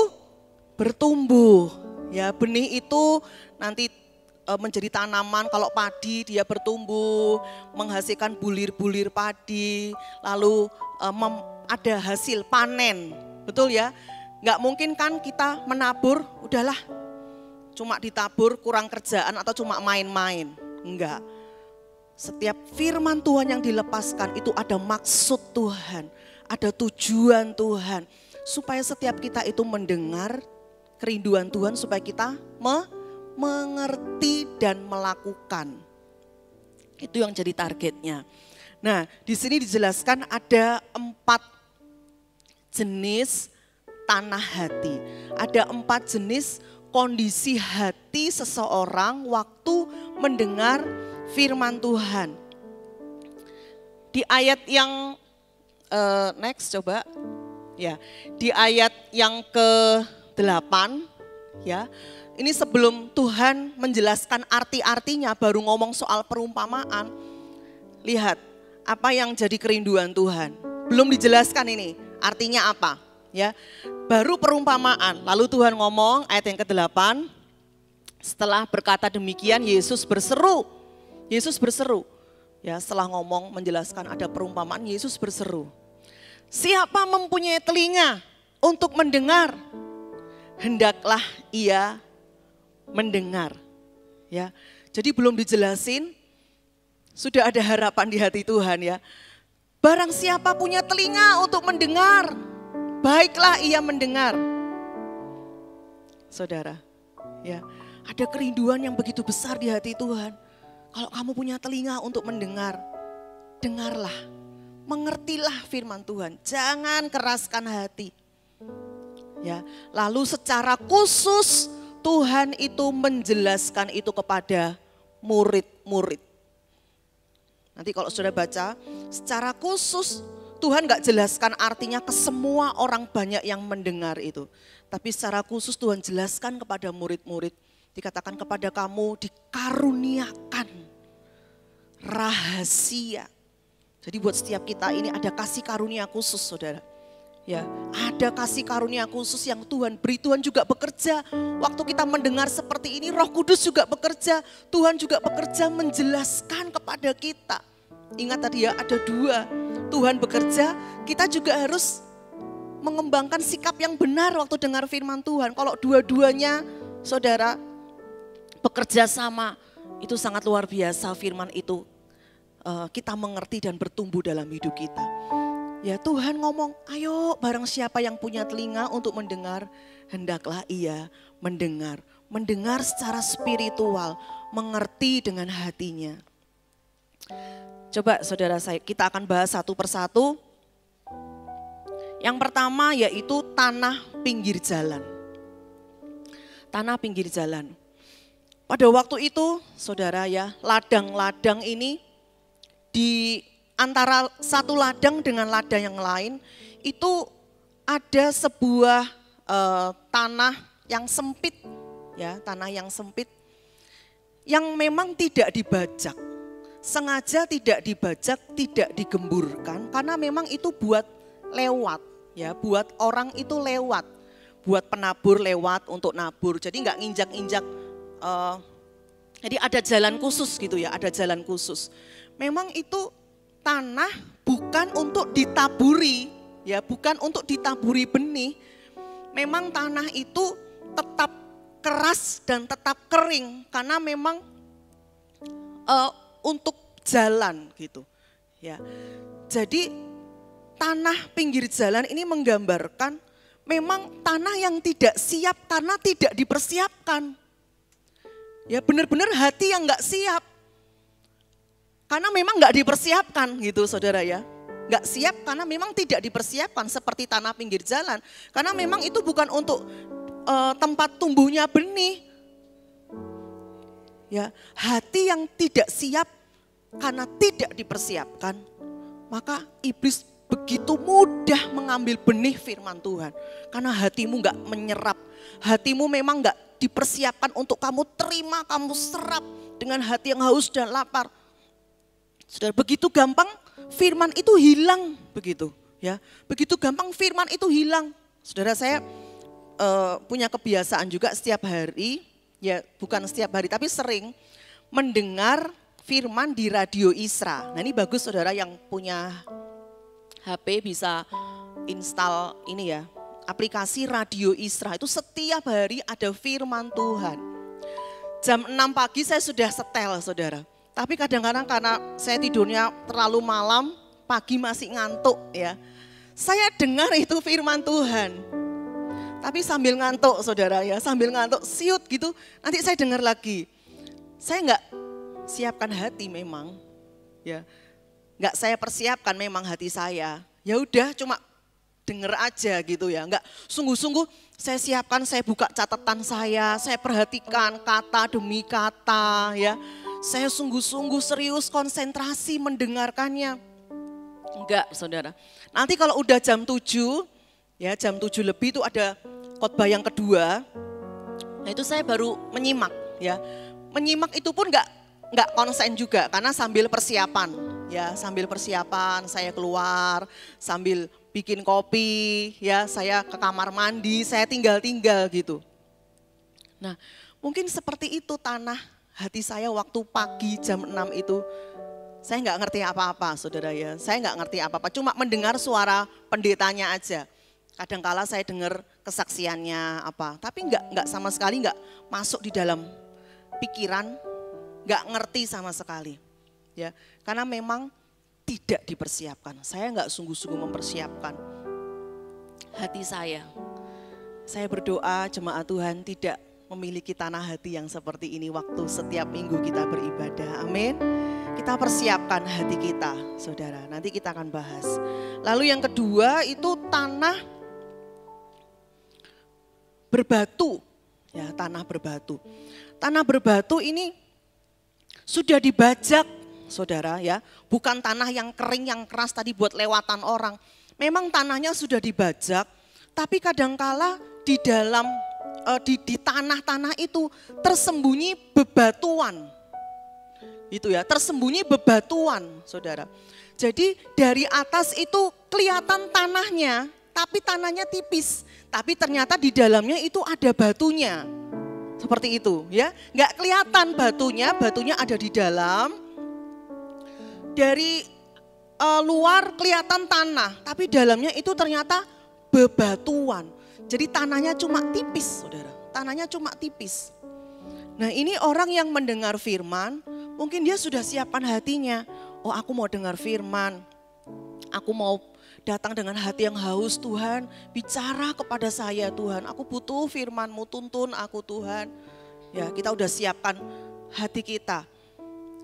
bertumbuh. Ya, benih itu nanti menjadi tanaman, kalau padi dia bertumbuh, menghasilkan bulir-bulir padi, lalu ada hasil panen, betul ya? Nggak mungkin kan kita menabur, udahlah cuma ditabur kurang kerjaan atau cuma main-main, enggak. Setiap firman Tuhan yang dilepaskan itu ada maksud Tuhan, ada tujuan Tuhan, supaya setiap kita itu mendengar kerinduan Tuhan supaya kita mengerti dan melakukan. Itu yang jadi targetnya. Nah, di sini dijelaskan ada 4 jenis tanah hati. Ada 4 jenis kondisi hati seseorang waktu mendengar firman Tuhan. Di ayat yang next coba. Ya, di ayat yang ke-8 ya. Ini sebelum Tuhan menjelaskan arti-artinya baru ngomong soal perumpamaan. Lihat apa yang jadi kerinduan Tuhan. Belum dijelaskan ini artinya apa ya. Baru perumpamaan. Lalu Tuhan ngomong ayat yang ke-8. Setelah berkata demikian Yesus berseru. Yesus berseru. Ya, setelah ngomong menjelaskan ada perumpamaan Yesus berseru. Siapa mempunyai telinga untuk mendengar? Hendaklah ia mendengar, ya. Jadi belum dijelasin, sudah ada harapan di hati Tuhan ya. Barang siapa punya telinga untuk mendengar, baiklah ia mendengar. Saudara, ya, ada kerinduan yang begitu besar di hati Tuhan. Kalau kamu punya telinga untuk mendengar, dengarlah, mengertilah firman Tuhan. Jangan keraskan hati. Ya, lalu secara khusus Tuhan itu menjelaskan itu kepada murid-murid. Nanti kalau sudah baca, secara khusus Tuhan gak jelaskan artinya ke semua orang banyak yang mendengar itu. Tapi secara khusus Tuhan jelaskan kepada murid-murid. Dikatakan kepada kamu dikaruniakan rahasia. Jadi buat setiap kita ini ada kasih karunia khusus saudara. Ya, ada kasih karunia khusus yang Tuhan beri. Tuhan juga bekerja. Waktu kita mendengar seperti ini, Roh Kudus juga bekerja. Tuhan juga bekerja menjelaskan kepada kita. Ingat tadi ya, ada 2. Tuhan bekerja, kita juga harus mengembangkan sikap yang benar waktu dengar firman Tuhan. Kalau dua-duanya, saudara, bekerja sama, itu sangat luar biasa firman itu. Kita mengerti dan bertumbuh dalam hidup kita. Ya, Tuhan ngomong, ayo barang siapa yang punya telinga untuk mendengar, hendaklah ia mendengar. Mendengar secara spiritual, mengerti dengan hatinya. Coba saudara saya, kita akan bahas satu persatu. Yang pertama yaitu tanah pinggir jalan. Tanah pinggir jalan. Pada waktu itu saudara ya, ladang-ladang ini di antara satu ladang dengan ladang yang lain itu ada sebuah tanah yang sempit, ya tanah yang sempit yang memang tidak dibajak, sengaja tidak dibajak, tidak digemburkan karena memang itu buat lewat, ya buat orang itu lewat, buat penabur lewat untuk nabur, jadi nggak nginjak-injak, jadi ada jalan khusus gitu ya, ada jalan khusus. Memang itu tanah bukan untuk ditaburi, ya bukan untuk ditaburi benih. Memang tanah itu tetap keras dan tetap kering karena memang untuk jalan gitu. Ya, jadi tanah pinggir jalan ini menggambarkan memang tanah yang tidak siap karena tidak dipersiapkan. Ya benar-benar hati yang nggak siap. karena memang nggak dipersiapkan gitu saudara ya. Nggak siap karena memang tidak dipersiapkan seperti tanah pinggir jalan. Karena memang itu bukan untuk tempat tumbuhnya benih. Ya, hati yang tidak siap karena tidak dipersiapkan, maka iblis begitu mudah mengambil benih firman Tuhan. Karena hatimu nggak menyerap, hatimu memang nggak dipersiapkan untuk kamu terima, kamu serap dengan hati yang haus dan lapar. Saudara, begitu gampang firman itu hilang begitu, ya. Begitu gampang firman itu hilang. Saudara, saya punya kebiasaan juga setiap hari, ya bukan setiap hari tapi sering mendengar firman di Radio Isra. Nah ini bagus saudara yang punya HP bisa install ini ya, aplikasi Radio Isra. Itu setiap hari ada firman Tuhan. Jam 6 pagi saya sudah setel saudara. Tapi kadang-kadang karena saya tidurnya terlalu malam, pagi masih ngantuk ya. Saya dengar itu firman Tuhan. Tapi sambil ngantuk saudara ya, sambil ngantuk siut gitu, nanti saya dengar lagi. Saya enggak siapkan hati memang, ya enggak saya persiapkan memang hati saya. Ya udah cuma denger aja gitu ya, enggak sungguh-sungguh saya siapkan, saya buka catatan saya perhatikan kata demi kata ya. Saya sungguh-sungguh serius konsentrasi mendengarkannya. Enggak saudara, nanti kalau udah jam 7, ya jam 7 lebih itu ada khotbah yang kedua. Nah itu saya baru menyimak ya. Menyimak itu pun enggak konsen juga karena sambil persiapan. Ya, sambil persiapan saya keluar, sambil bikin kopi, ya saya ke kamar mandi, saya tinggal-tinggal gitu. Nah, mungkin seperti itu tanah hati saya waktu pagi jam 6 itu. Saya enggak ngerti apa-apa saudara ya, saya enggak ngerti apa-apa, cuma mendengar suara pendetanya aja. Kadangkala saya dengar kesaksiannya apa, tapi enggak sama sekali enggak masuk di dalam pikiran, enggak ngerti sama sekali. Ya, karena memang tidak dipersiapkan. Saya enggak sungguh-sungguh mempersiapkan hati saya. Saya berdoa jemaat Tuhan tidak memiliki tanah hati yang seperti ini waktu setiap minggu kita beribadah. Amin. Kita persiapkan hati kita, saudara. Nanti kita akan bahas. Lalu yang kedua itu tanah berbatu, ya tanah berbatu. Tanah berbatu ini sudah dibajak, saudara ya. Bukan tanah yang kering, yang keras tadi buat lewatan orang. Memang tanahnya sudah dibajak, tapi kadangkala di dalam di tanah-tanah itu tersembunyi bebatuan. Itu ya, tersembunyi bebatuan, saudara. Jadi dari atas itu kelihatan tanahnya, tapi tanahnya tipis. Tapi ternyata di dalamnya itu ada batunya. Seperti itu ya, nggak kelihatan batunya, batunya ada di dalam. Dari luar kelihatan tanah, tapi dalamnya itu ternyata bebatuan. Jadi tanahnya cuma tipis, saudara. Tanahnya cuma tipis. Nah ini orang yang mendengar firman, mungkin dia sudah siapkan hatinya. Oh aku mau dengar firman, aku mau datang dengan hati yang haus Tuhan. Bicara kepada saya Tuhan, aku butuh firman-Mu, tuntun aku Tuhan. Ya kita udah siapkan hati kita.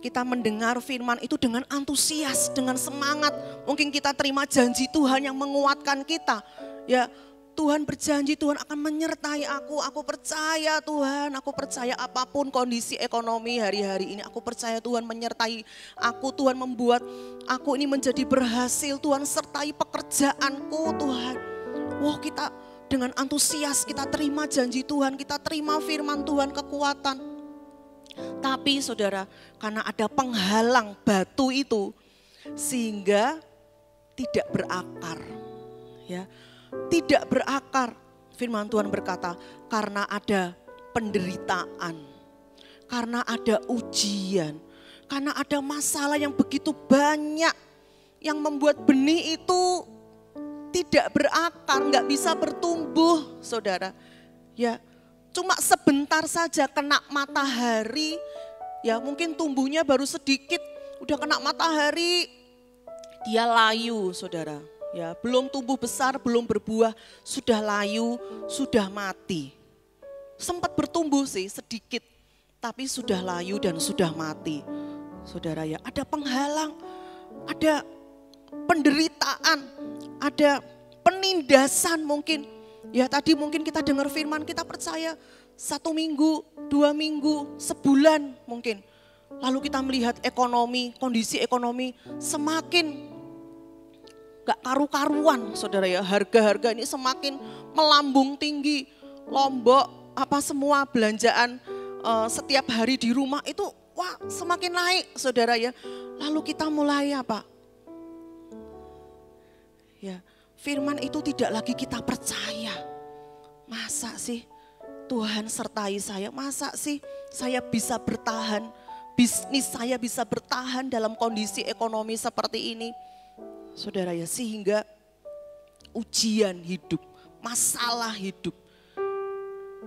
Kita mendengar firman itu dengan antusias, dengan semangat. Mungkin kita terima janji Tuhan yang menguatkan kita. Ya Tuhan berjanji Tuhan akan menyertai aku percaya Tuhan, aku percaya apapun kondisi ekonomi hari-hari ini, aku percaya Tuhan menyertai aku, Tuhan membuat aku ini menjadi berhasil, Tuhan sertai pekerjaanku Tuhan. Wah kita dengan antusias kita terima janji Tuhan, kita terima firman Tuhan kekuatan. Tapi saudara, karena ada penghalang batu itu sehingga tidak berakar ya. Tidak berakar. Firman Tuhan berkata, karena ada penderitaan, karena ada ujian, karena ada masalah yang begitu banyak yang membuat benih itu tidak berakar, nggak bisa bertumbuh, saudara. Ya, cuma sebentar saja kena matahari, ya mungkin tumbuhnya baru sedikit, udah kena matahari, dia layu, saudara. Ya, belum tumbuh besar, belum berbuah, sudah layu, sudah mati. Sempat bertumbuh sih sedikit, tapi sudah layu dan sudah mati. saudara ya. Ada penghalang, ada penderitaan, ada penindasan mungkin. Ya tadi mungkin kita dengar firman, kita percaya 1 minggu, 2 minggu, sebulan mungkin. Lalu kita melihat ekonomi, kondisi ekonomi semakin gak karu-karuan saudara ya. Harga-harga ini semakin melambung tinggi. Lombok, apa semua belanjaan setiap hari di rumah itu wah semakin naik saudara ya. Lalu kita mulai apa? Ya, firman itu tidak lagi kita percaya. Masa sih Tuhan sertai saya? Masa sih saya bisa bertahan? Bisnis saya bisa bertahan dalam kondisi ekonomi seperti ini? Saudara ya, sehingga ujian hidup, masalah hidup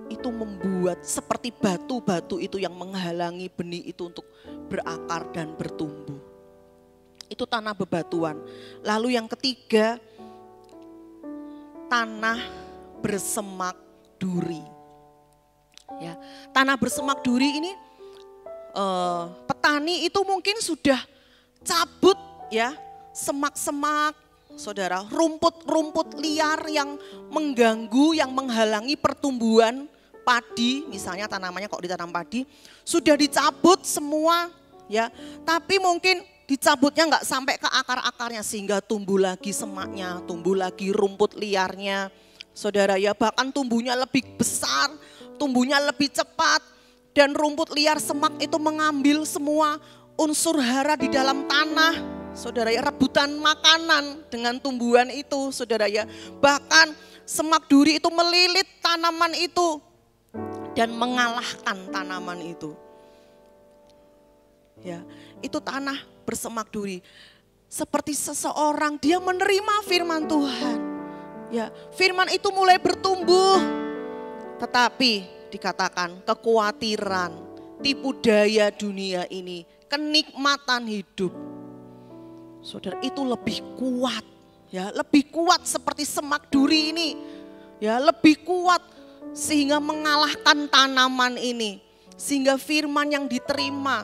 itu membuat seperti batu-batu itu yang menghalangi benih itu untuk berakar dan bertumbuh. Itu tanah bebatuan. Lalu yang ketiga, tanah bersemak duri. Ya, tanah bersemak duri ini petani itu mungkin sudah cabut ya semak-semak, saudara, rumput-rumput liar yang mengganggu, yang menghalangi pertumbuhan padi, misalnya tanamannya kok ditanam padi, sudah dicabut semua ya, tapi mungkin dicabutnya nggak sampai ke akar-akarnya sehingga tumbuh lagi semaknya, tumbuh lagi rumput liarnya, saudara ya, bahkan tumbuhnya lebih besar, tumbuhnya lebih cepat, dan rumput liar semak itu mengambil semua unsur hara di dalam tanah, saudara ya, rebutan makanan dengan tumbuhan itu, saudara ya. Bahkan semak duri itu melilit tanaman itu dan mengalahkan tanaman itu. Ya, itu tanah bersemak duri. Seperti seseorang dia menerima firman Tuhan. Ya, firman itu mulai bertumbuh. Tetapi dikatakan kekhawatiran, tipu daya dunia ini, kenikmatan hidup, saudara, itu lebih kuat, ya, lebih kuat seperti semak duri ini, ya, lebih kuat sehingga mengalahkan tanaman ini, sehingga firman yang diterima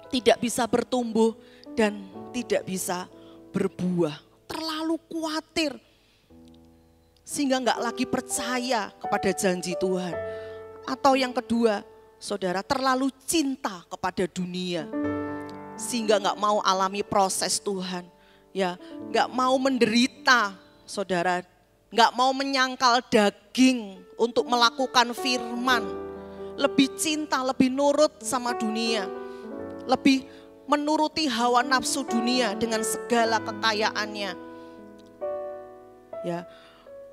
tidak bisa bertumbuh dan tidak bisa berbuah. Terlalu khawatir sehingga nggak lagi percaya kepada janji Tuhan. Atau yang kedua, saudara, terlalu cinta kepada dunia sehingga nggak mau alami proses Tuhan, ya, nggak mau menderita, saudara, nggak mau menyangkal daging untuk melakukan firman, lebih cinta, lebih nurut sama dunia, lebih menuruti hawa nafsu dunia dengan segala kekayaannya, ya,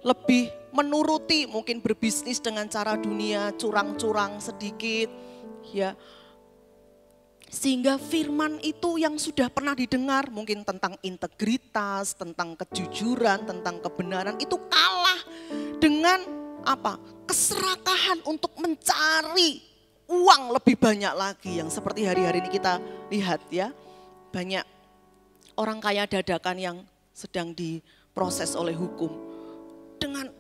lebih menuruti mungkin berbisnis dengan cara dunia, curang-curang sedikit, ya. Sehingga firman itu yang sudah pernah didengar mungkin tentang integritas, tentang kejujuran, tentang kebenaran itu kalah dengan apa? Keserakahan untuk mencari uang lebih banyak lagi, yang seperti hari-hari ini kita lihat ya. Banyak orang kaya dadakan yang sedang diproses oleh hukum.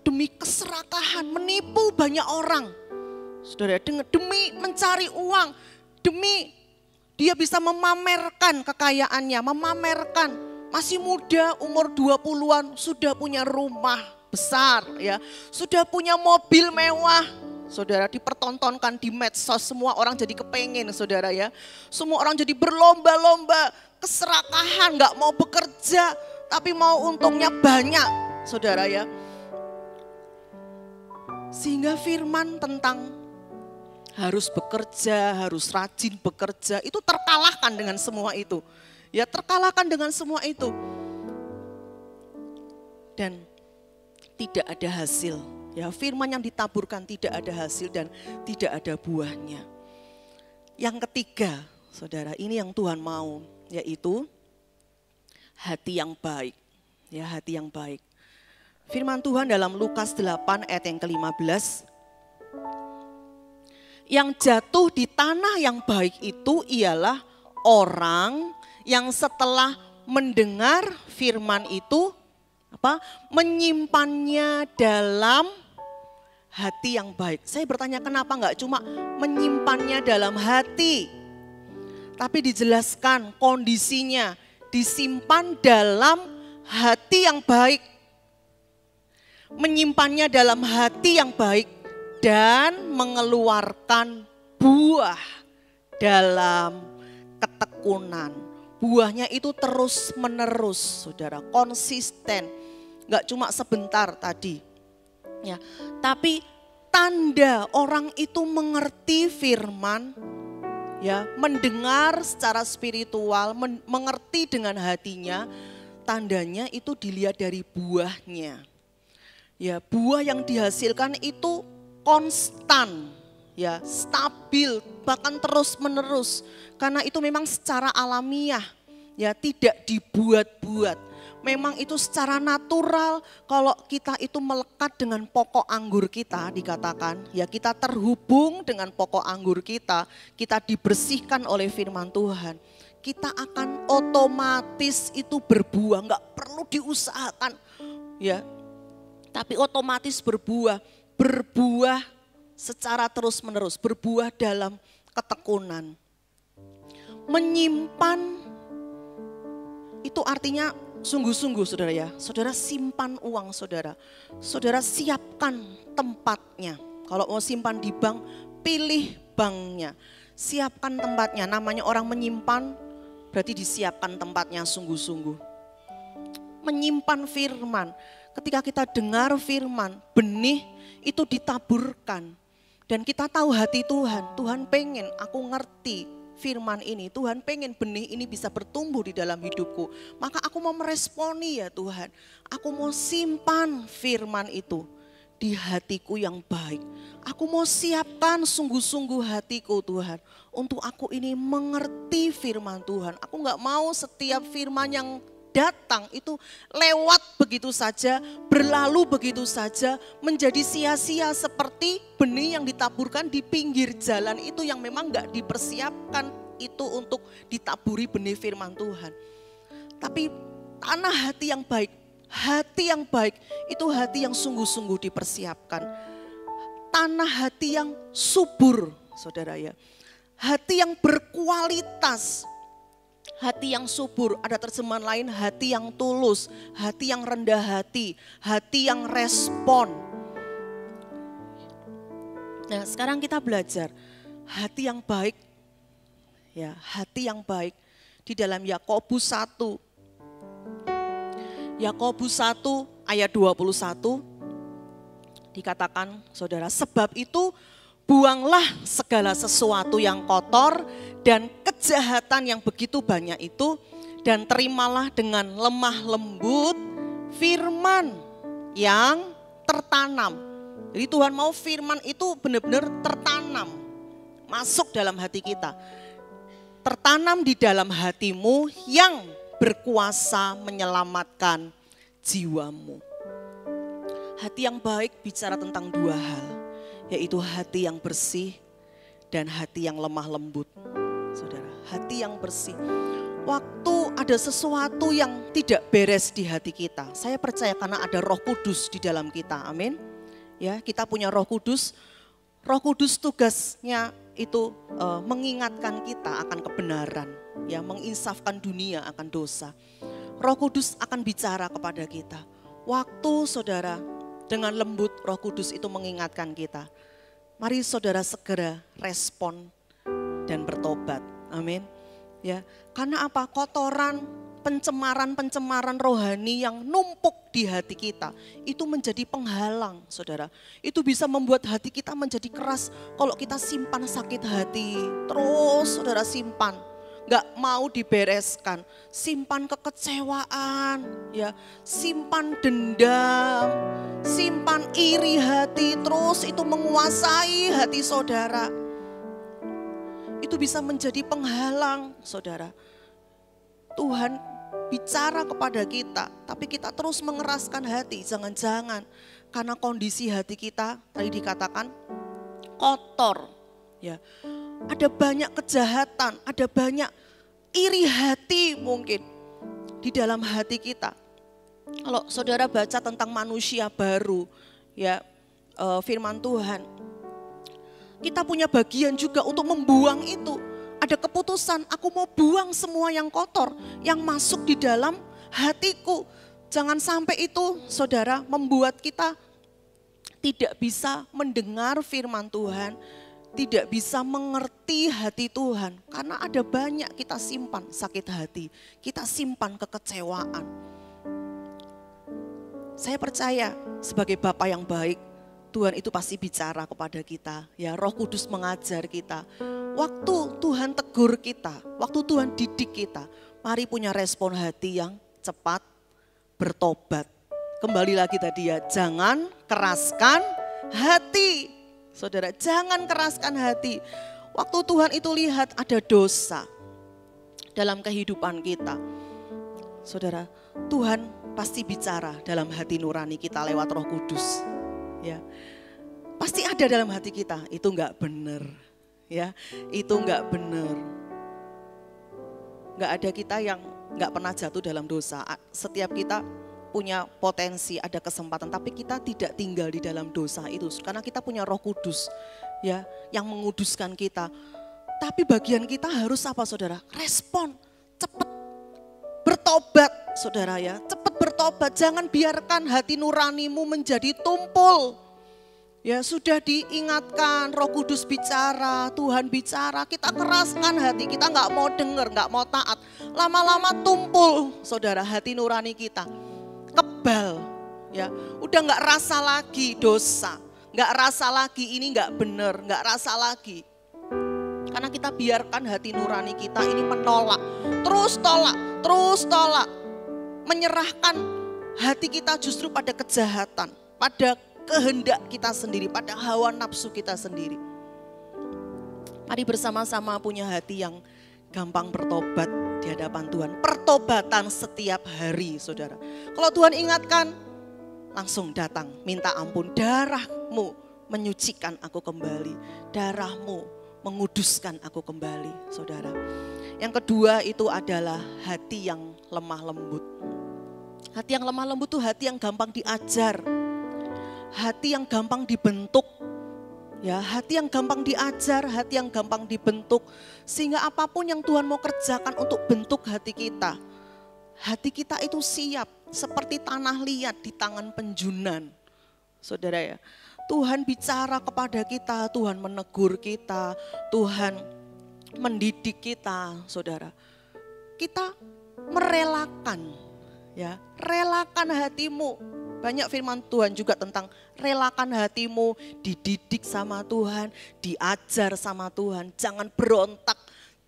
Demi keserakahan menipu banyak orang, saudara, demi mencari uang, demi dia bisa memamerkan kekayaannya, memamerkan masih muda umur 20-an sudah punya rumah besar, ya, sudah punya mobil mewah, saudara, dipertontonkan di medsos, semua orang jadi kepengen, saudara ya, semua orang jadi berlomba-lomba, keserakahan, nggak mau bekerja tapi mau untungnya banyak, saudara ya. Sehingga firman tentang harus bekerja, harus rajin bekerja, itu terkalahkan dengan semua itu. Ya, terkalahkan dengan semua itu. Dan tidak ada hasil. Ya, firman yang ditaburkan tidak ada hasil dan tidak ada buahnya. Yang ketiga, saudara, ini yang Tuhan mau, yaitu hati yang baik. Ya, hati yang baik. Firman Tuhan dalam Lukas 8 ayat yang ke-15. Yang jatuh di tanah yang baik itu ialah orang yang setelah mendengar firman itu menyimpannya dalam hati yang baik. Saya bertanya kenapa enggak cuma menyimpannya dalam hati, Tapi dijelaskan kondisinya disimpan dalam hati yang baik. Menyimpannya dalam hati yang baik dan mengeluarkan buah dalam ketekunan. Buahnya itu terus menerus, saudara, konsisten. Enggak cuma sebentar tadi. Ya, tapi tanda orang itu mengerti firman, ya, mendengar secara spiritual, mengerti dengan hatinya, tandanya itu dilihat dari buahnya. Ya, buah yang dihasilkan itu konstan, ya, stabil, bahkan terus menerus. Karena itu memang secara alamiah, ya, tidak dibuat-buat. Memang itu secara natural, kalau kita itu melekat dengan pokok anggur kita, dikatakan, ya, kita terhubung dengan pokok anggur kita dibersihkan oleh firman Tuhan. Kita akan otomatis itu berbuah, enggak perlu diusahakan, ya. Tapi otomatis berbuah secara terus-menerus, berbuah dalam ketekunan. Menyimpan itu artinya sungguh-sungguh, saudara, ya. Saudara simpan uang saudara. Saudara siapkan tempatnya. Kalau mau simpan di bank, pilih banknya. Siapkan tempatnya, namanya orang menyimpan berarti disiapkan tempatnya sungguh-sungguh. Menyimpan firman. Ketika kita dengar firman, benih itu ditaburkan. Dan kita tahu hati Tuhan, Tuhan pengen aku ngerti firman ini. Tuhan pengen benih ini bisa bertumbuh di dalam hidupku. Maka aku mau meresponi, ya Tuhan. Aku mau simpan firman itu di hatiku yang baik. Aku mau siapkan sungguh-sungguh hatiku, Tuhan. Untuk aku ini mengerti firman Tuhan. Aku gak mau setiap firman yang datang itu lewat begitu saja, berlalu begitu saja, menjadi sia-sia seperti benih yang ditaburkan di pinggir jalan itu yang memang gak dipersiapkan itu untuk ditaburi benih firman Tuhan. Tapi tanah hati yang baik itu hati yang sungguh-sungguh dipersiapkan. Tanah hati yang subur, saudara, ya. Hati yang berkualitas. Hati yang subur, ada terjemahan lain hati yang tulus, hati yang rendah hati yang respon. Nah, sekarang kita belajar hati yang baik, ya, hati yang baik di dalam Yakobus 1. Yakobus 1 ayat 21 dikatakan, saudara, sebab itu buanglah segala sesuatu yang kotor dan kejahatan yang begitu banyak itu, dan terimalah dengan lemah lembut firman yang tertanam. Jadi Tuhan mau firman itu benar-benar tertanam, masuk dalam hati kita. Tertanam di dalam hatimu yang berkuasa menyelamatkan jiwamu. Hati yang baik bicara tentang dua hal, yaitu hati yang bersih dan hati yang lemah lembut. Saudara, hati yang bersih. Waktu ada sesuatu yang tidak beres di hati kita, saya percaya karena ada Roh Kudus di dalam kita, amin. Ya, kita punya Roh Kudus. Roh Kudus tugasnya itu mengingatkan kita akan kebenaran, ya, menginsafkan dunia akan dosa. Roh Kudus akan bicara kepada kita. Waktu saudara dengan lembut, Roh Kudus itu mengingatkan kita. Mari saudara segera respon dan bertobat. Amin. Ya, karena apa? Kotoran, pencemaran rohani yang numpuk di hati kita itu menjadi penghalang, saudara. Itu bisa membuat hati kita menjadi keras. Kalau kita simpan sakit hati, terus saudara simpan, nggak mau dibereskan, simpan kekecewaan, ya, simpan dendam, simpan iri hati, terus itu menguasai hati saudara. Itu bisa menjadi penghalang, saudara. Tuhan bicara kepada kita, tapi kita terus mengeraskan hati. Jangan-jangan karena kondisi hati kita tadi dikatakan kotor, ya. Ada banyak kejahatan, ada banyak iri hati mungkin di dalam hati kita. Kalau saudara baca tentang manusia baru, ya, firman Tuhan, kita punya bagian juga untuk membuang itu. Ada keputusan, aku mau buang semua yang kotor, yang masuk di dalam hatiku. Jangan sampai itu, saudara, membuat kita tidak bisa mendengar firman Tuhan, tidak bisa mengerti hati Tuhan. Karena ada banyak kita simpan sakit hati, kita simpan kekecewaan. Saya percaya sebagai Bapa yang baik, Tuhan itu pasti bicara kepada kita. Ya, Roh Kudus mengajar kita. Waktu Tuhan tegur kita, waktu Tuhan didik kita, mari punya respon hati yang cepat, bertobat. Kembali lagi tadi ya, jangan keraskan hati. Saudara, jangan keraskan hati. Waktu Tuhan itu lihat ada dosa dalam kehidupan kita. Saudara, Tuhan pasti bicara dalam hati nurani kita lewat Roh Kudus. Ya, pasti ada dalam hati kita, itu enggak benar. Ya, itu enggak benar. Enggak ada kita yang enggak pernah jatuh dalam dosa. Setiap kita punya potensi, ada kesempatan, tapi kita tidak tinggal di dalam dosa itu karena kita punya Roh Kudus, ya, yang menguduskan kita. Tapi bagian kita harus apa, saudara? Respon, cepat bertobat, saudara ya, cepat bertobat. Jangan biarkan hati nuranimu menjadi tumpul. Ya, sudah diingatkan, Roh Kudus bicara, Tuhan bicara, kita keraskan hati, kita nggak mau dengar, nggak mau taat. Lama-lama tumpul, saudara, hati nurani kita. Kebal, ya, udah nggak rasa lagi dosa, nggak rasa lagi ini nggak benar, nggak rasa lagi. Karena kita biarkan hati nurani kita ini menolak, terus tolak, menyerahkan hati kita justru pada kejahatan, pada kehendak kita sendiri, pada hawa nafsu kita sendiri. Mari bersama-sama punya hati yang gampang bertobat di hadapan Tuhan. Pertobatan setiap hari, saudara. Kalau Tuhan ingatkan, langsung datang, minta ampun. Darahmu menyucikan aku kembali. Darahmu menguduskan aku kembali, saudara. Yang kedua itu adalah hati yang lemah lembut. Hati yang lemah lembut itu hati yang gampang diajar. Hati yang gampang dibentuk. Ya, hati yang gampang diajar, hati yang gampang dibentuk. Sehingga apapun yang Tuhan mau kerjakan untuk bentuk hati kita itu siap seperti tanah liat di tangan penjunan. Saudara ya, Tuhan bicara kepada kita, Tuhan menegur kita, Tuhan mendidik kita, saudara. Kita merelakan, ya, relakan hatimu. Banyak firman Tuhan juga tentang relakan hatimu, dididik sama Tuhan, diajar sama Tuhan. Jangan berontak,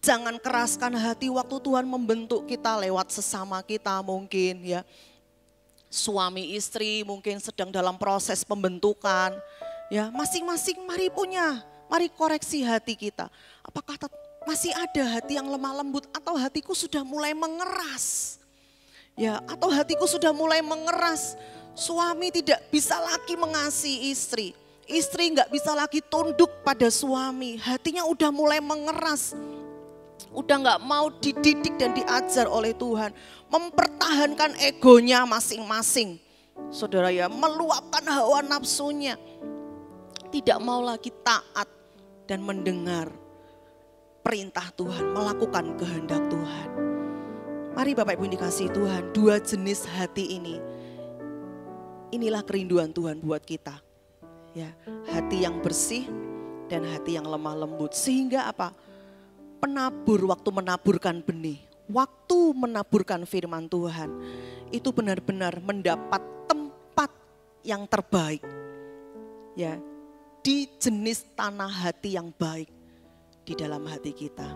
jangan keraskan hati waktu Tuhan membentuk kita lewat sesama kita mungkin, ya. Suami istri mungkin sedang dalam proses pembentukan, ya, masing-masing mari koreksi hati kita. Apakah masih ada hati yang lemah lembut atau hatiku sudah mulai mengeras? Ya, atau hatiku sudah mulai mengeras. Suami tidak bisa lagi mengasihi istri. Istri nggak bisa lagi tunduk pada suami. Hatinya udah mulai mengeras. Udah nggak mau dididik dan diajar oleh Tuhan. Mempertahankan egonya masing-masing. Saudara ya, meluapkan hawa nafsunya. Tidak mau lagi taat dan mendengar perintah Tuhan, melakukan kehendak Tuhan. Mari Bapak Ibu dikasihi Tuhan, dua jenis hati ini. Inilah kerinduan Tuhan buat kita. Ya, hati yang bersih dan hati yang lemah lembut. Sehingga apa? Penabur waktu menaburkan benih, waktu menaburkan firman Tuhan, itu benar-benar mendapat tempat yang terbaik. Ya, di jenis tanah hati yang baik di dalam hati kita.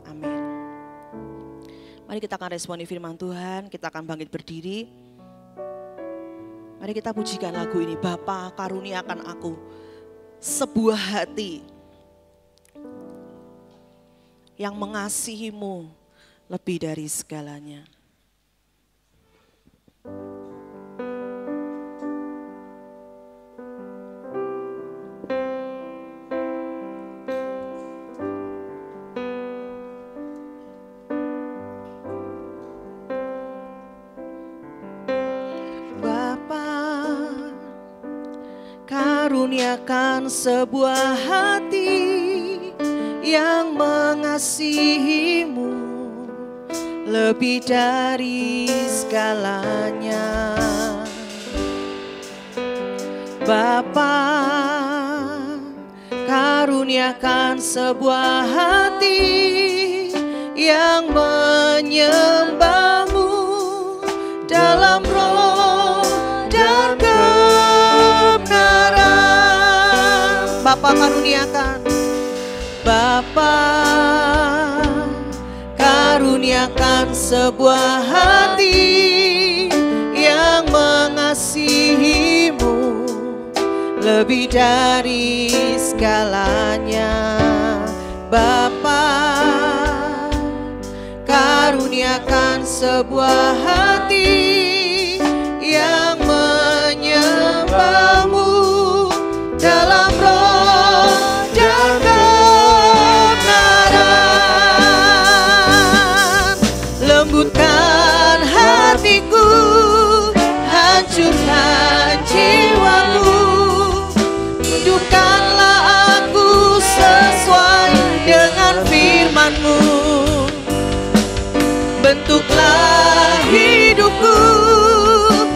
Amin. Mari kita akan responi firman Tuhan, kita akan bangkit berdiri. Mari kita pujikan lagu ini. Bapa, karuniakan aku sebuah hati yang mengasihimu lebih dari segalanya. Karuniakan sebuah hati yang mengasihimu lebih dari segalanya. Bapa, karuniakan sebuah hati yang menyembah-Mu dalam roh dan kebenaran. Bapa, karuniakan. Bapa, karuniakan sebuah hati yang mengasihi-Mu lebih dari segalanya. Bapa, karuniakan sebuah hati yang menyembah-Mu dalam roh dan kebenaran. Lembutkan hatiku, hancurkan jiwaku, hidupkanlah aku sesuai dengan firman-Mu. Bentuklah hidupku,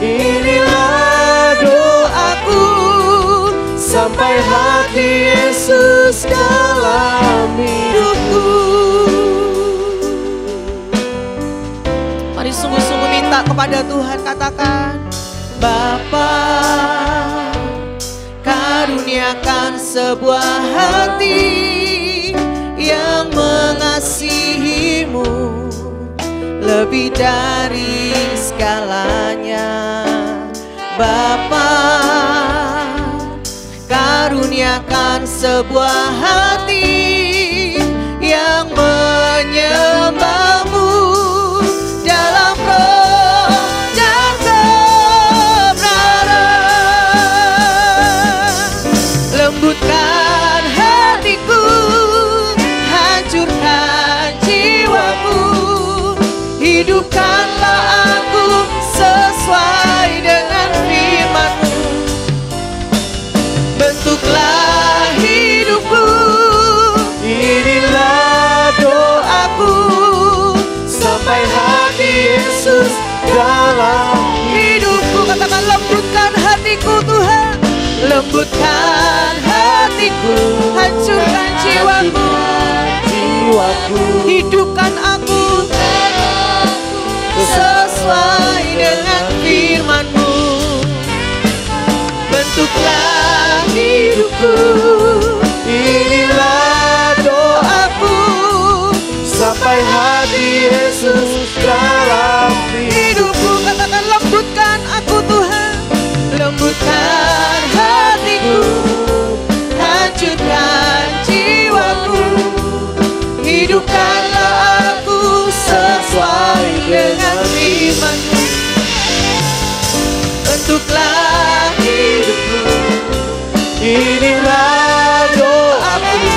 inilah doaku, sampai hati Yesus dalam hidupku. Mari sungguh-sungguh minta kepada Tuhan, katakan, Bapa, karuniakan sebuah hati yang mengasihi-Mu lebih dari segalanya. Bapa, karuniakan sebuah hati yang menyembah-Mu dalam roh dan kebenaran. Lembutkan hatiku, hancurkan jiwaku, hidupkanlah aku sesuai dengan firman-Mu. Bentuklah hidupku, inilah doaku, sampai hati Yesus dalam hidupku. Katakan, lembutkan hatiku Tuhan, lembutkan hatiku, hancurkan jiwaku, hidupkan aku sesuai dengan firman-Mu. Bentuklah hidupku, inilah doaku, sampai hati Yesus dalam hidupku. Katakan, lembutkan aku Tuhan, lembutkan hatiku, hancurkan jiwaku, hidupkanlah aku sesuai dengan firman-Mu. Bentuklah hidupku, inilah doaku,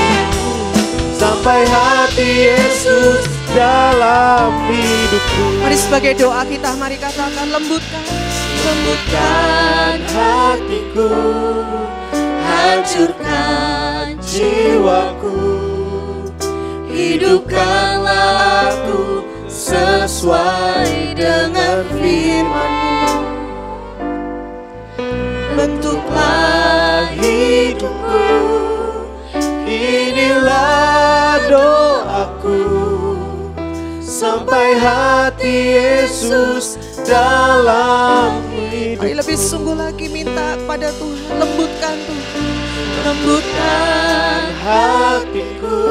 sampai hati Yesus dalam hidupku. Mari sebagai doa kita, mari katakan, lembutkan, lembutkan hatiku, hancurkan jiwaku, hidupkanlah aku sesuai dengan firman-Mu. Bentuklah hidupku, inilah doaku, sampai hati Yesus dalam hidupku. Mari lebih sungguh lagi minta pada Tuhan, lembutkan Tuhan, lembutkan hatiku,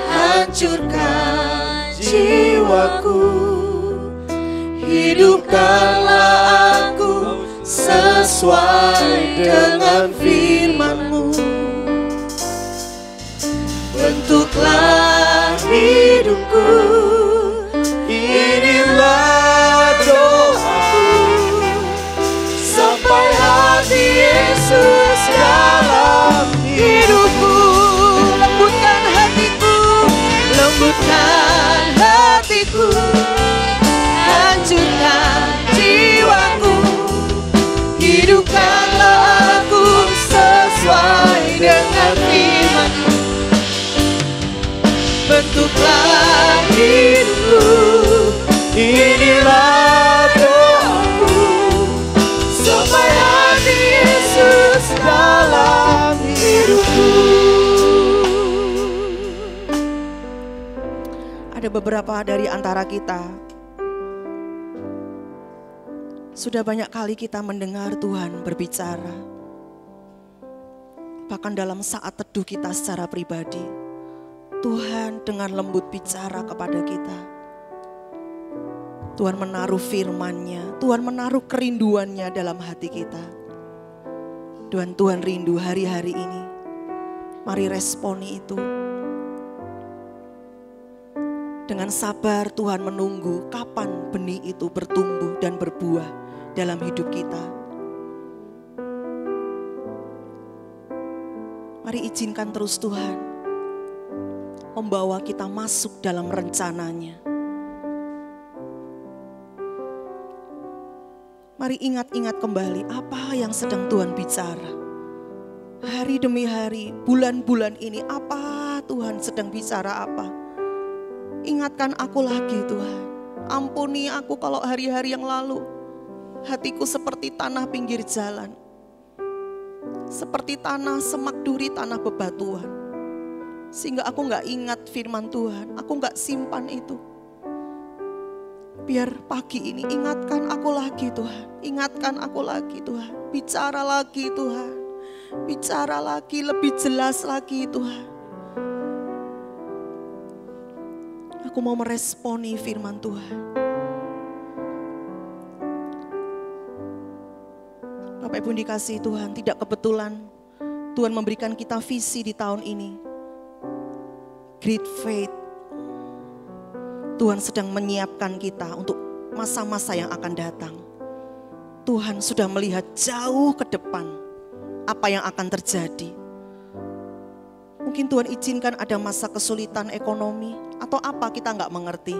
hancurkan jiwaku, hidupkanlah aku sesuai dengan firman-Mu. Bentuklah hidupku, inilah doaku, sampai hati Yesus dalam hidupku. Lembutkan hatiku, lembutkan hatiku, hancurkan jiwaku, hidupkanlah aku sesuai dengan firman-Mu. beberapa dari antara kita sudah banyak kali kita mendengar Tuhan berbicara. Bahkan dalam saat teduh kita secara pribadi, Tuhan dengan lembut bicara kepada kita. Tuhan menaruh firman-Nya, Tuhan menaruh kerinduannya dalam hati kita. Dan Tuhan rindu hari-hari ini. Mari responi itu. Dengan sabar Tuhan menunggu kapan benih itu bertumbuh dan berbuah dalam hidup kita. Mari izinkan terus Tuhan membawa kita masuk dalam rencananya. Mari ingat-ingat kembali apa yang sedang Tuhan bicara. Hari demi hari, bulan-bulan ini apa Tuhan sedang bicara apa. Ingatkan aku lagi Tuhan. Ampuni aku kalau hari-hari yang lalu hatiku seperti tanah pinggir jalan. Seperti tanah semak duri, tanah bebatuan. Sehingga aku gak ingat firman Tuhan, aku gak simpan itu. Biar pagi ini ingatkan aku lagi Tuhan. Ingatkan aku lagi Tuhan. Bicara lagi Tuhan. Bicara lagi, lebih jelas lagi Tuhan. Aku mau meresponi firman Tuhan. Bapak Ibu dikasihi Tuhan, tidak kebetulan Tuhan memberikan kita visi di tahun ini. Great faith. Tuhan sedang menyiapkan kita untuk masa-masa yang akan datang. Tuhan sudah melihat jauh ke depan apa yang akan terjadi. Mungkin Tuhan izinkan ada masa kesulitan ekonomi atau apa kita nggak mengerti.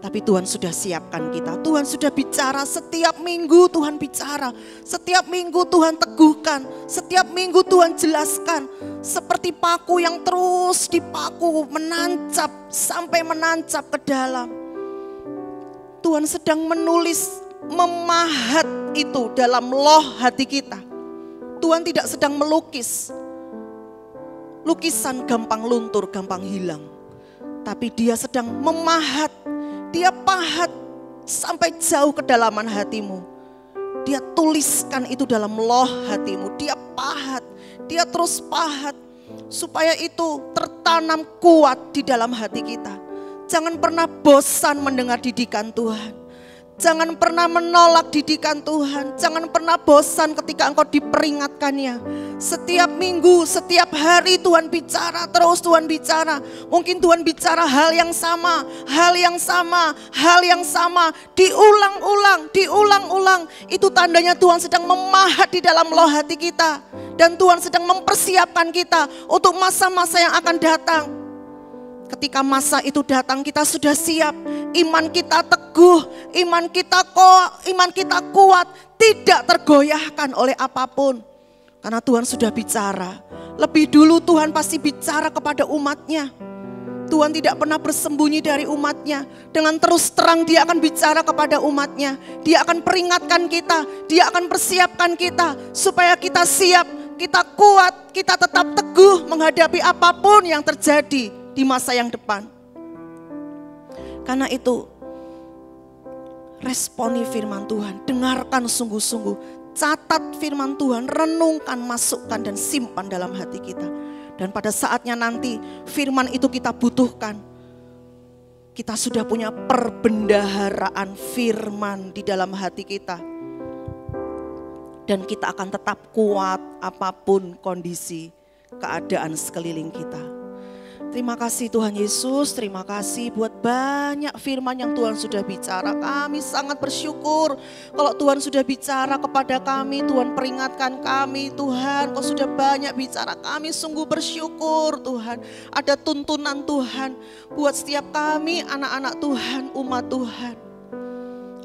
Tapi Tuhan sudah siapkan kita. Tuhan sudah bicara setiap minggu Tuhan bicara. Setiap minggu Tuhan teguhkan. Setiap minggu Tuhan jelaskan. Seperti paku yang terus dipaku menancap sampai menancap ke dalam. Tuhan sedang menulis, memahat itu dalam loh hati kita. Tuhan tidak sedang melukis. Lukisan gampang luntur, gampang hilang. Tapi Dia sedang memahat. Dia pahat sampai jauh kedalaman hatimu. Dia tuliskan itu dalam loh hatimu. Dia pahat, dia terus pahat. Supaya itu tertanam kuat di dalam hati kita. Jangan pernah bosan mendengar didikan Tuhan. Jangan pernah menolak didikan Tuhan. Jangan pernah bosan ketika engkau diperingatkannya. Setiap minggu, setiap hari Tuhan bicara, terus Tuhan bicara. Mungkin Tuhan bicara hal yang sama, hal yang sama, hal yang sama. Diulang-ulang, diulang-ulang. Itu tandanya Tuhan sedang memahat di dalam loh hati kita. Dan Tuhan sedang mempersiapkan kita untuk masa-masa yang akan datang. Ketika masa itu datang kita sudah siap. Iman kita teguh, iman kita kuat. Tidak tergoyahkan oleh apapun. Karena Tuhan sudah bicara. Lebih dulu Tuhan pasti bicara kepada umatnya. Tuhan tidak pernah bersembunyi dari umatnya. Dengan terus terang Dia akan bicara kepada umatnya. Dia akan peringatkan kita. Dia akan persiapkan kita. Supaya kita siap, kita kuat, kita tetap teguh menghadapi apapun yang terjadi di masa yang depan. Karena itu, responi firman Tuhan. Dengarkan sungguh-sungguh. Catat firman Tuhan, renungkan, masukkan dan simpan dalam hati kita. Dan pada saatnya nanti firman itu kita butuhkan. Kita sudah punya perbendaharaan firman di dalam hati kita. Dan kita akan tetap kuat apapun kondisi keadaan sekeliling kita. Terima kasih Tuhan Yesus, terima kasih buat banyak firman yang Tuhan sudah bicara. Kami sangat bersyukur kalau Tuhan sudah bicara kepada kami, Tuhan peringatkan kami, Tuhan Kau sudah banyak bicara. Kami sungguh bersyukur Tuhan, ada tuntunan Tuhan buat setiap kami anak-anak Tuhan, umat Tuhan.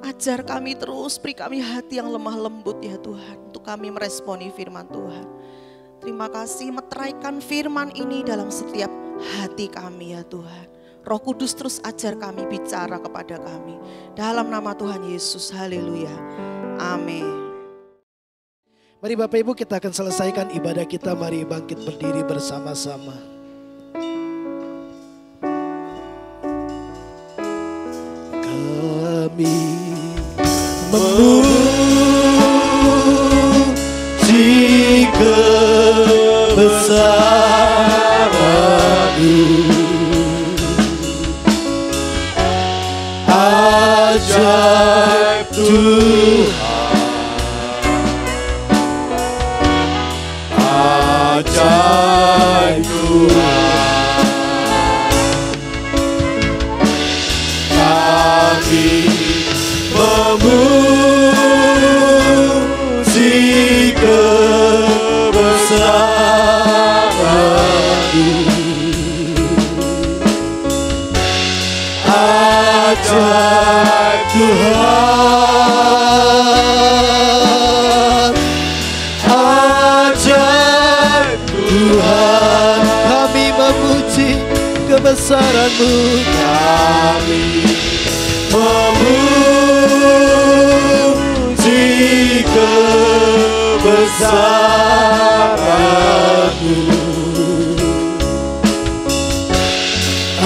Ajar kami terus, beri kami hati yang lemah lembut ya Tuhan, untuk kami meresponi firman Tuhan. Terima kasih, meteraikan firman ini dalam setiap hati kami ya Tuhan. Roh Kudus terus ajar kami, bicara kepada kami. Dalam nama Tuhan Yesus, haleluya. Amin. Mari Bapak Ibu kita akan selesaikan ibadah kita. Mari bangkit berdiri bersama-sama. kami memuji kebesaran-Mu. Ajaib Tuhan, ajaib Tuhan, kami memuji kebesaran-Mu. Ajaib Tuhan, ajaib Tuhan, kami memuji kebesaran-Mu, kami memuji kebesaran-Mu.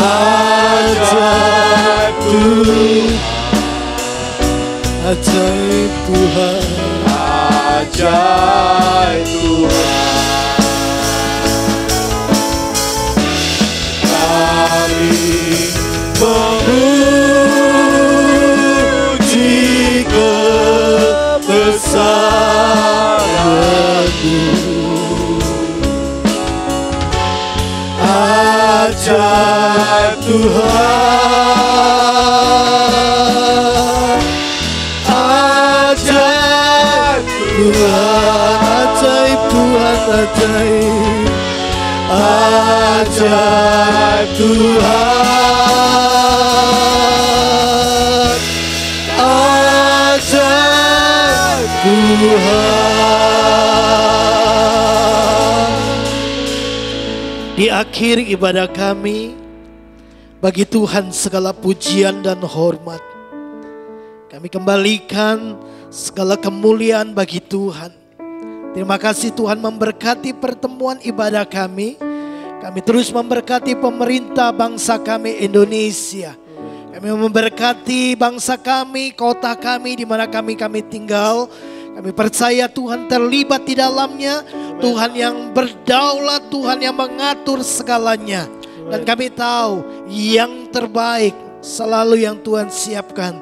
Ajaib Tuhan, ajaib Tuhan, ajaib Tuhan, kami memuji kebesaran-Mu. Ajaib Tuhan, ajaib Tuhan, ajaib Tuhan, ajaib, ajaib Tuhan, ajaib Tuhan. Di akhir ibadah kami, bagi Tuhan segala pujian dan hormat. Kami kembalikan segala kemuliaan bagi Tuhan. Terima kasih Tuhan memberkati pertemuan ibadah kami. Kami terus memberkati pemerintah bangsa kami Indonesia. Kami memberkati bangsa kami, kota kami di mana kami tinggal. Kami percaya Tuhan terlibat di dalamnya. Tuhan yang berdaulat, Tuhan yang mengatur segalanya. Dan kami tahu yang terbaik selalu yang Tuhan siapkan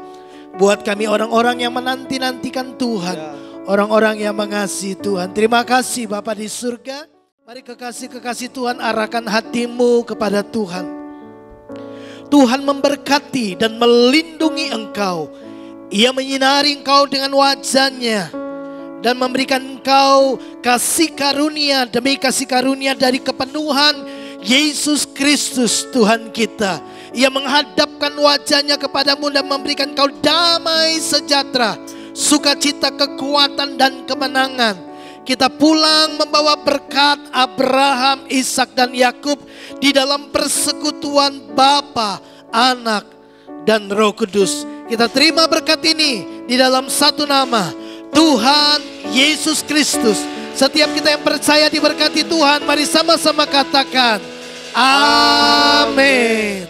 buat kami orang-orang yang menanti-nantikan Tuhan. Orang-orang yang mengasihi Tuhan. Terima kasih Bapa di surga. Mari kekasih-kekasih Tuhan, arahkan hatimu kepada Tuhan. Tuhan memberkati dan melindungi engkau. Ia menyinari engkau dengan wajah-Nya dan memberikan engkau kasih karunia demi kasih karunia dari kepenuhan Yesus Kristus Tuhan kita. Ia menghadapkan wajah-Nya kepadamu dan memberikan engkau damai sejahtera, sukacita, kekuatan dan kemenangan. Kita pulang membawa berkat Abraham, Ishak dan Yakub di dalam persekutuan Bapa, Anak dan Roh Kudus. Kita terima berkat ini di dalam satu nama, Tuhan Yesus Kristus. Setiap kita yang percaya diberkati Tuhan, mari sama-sama katakan amin.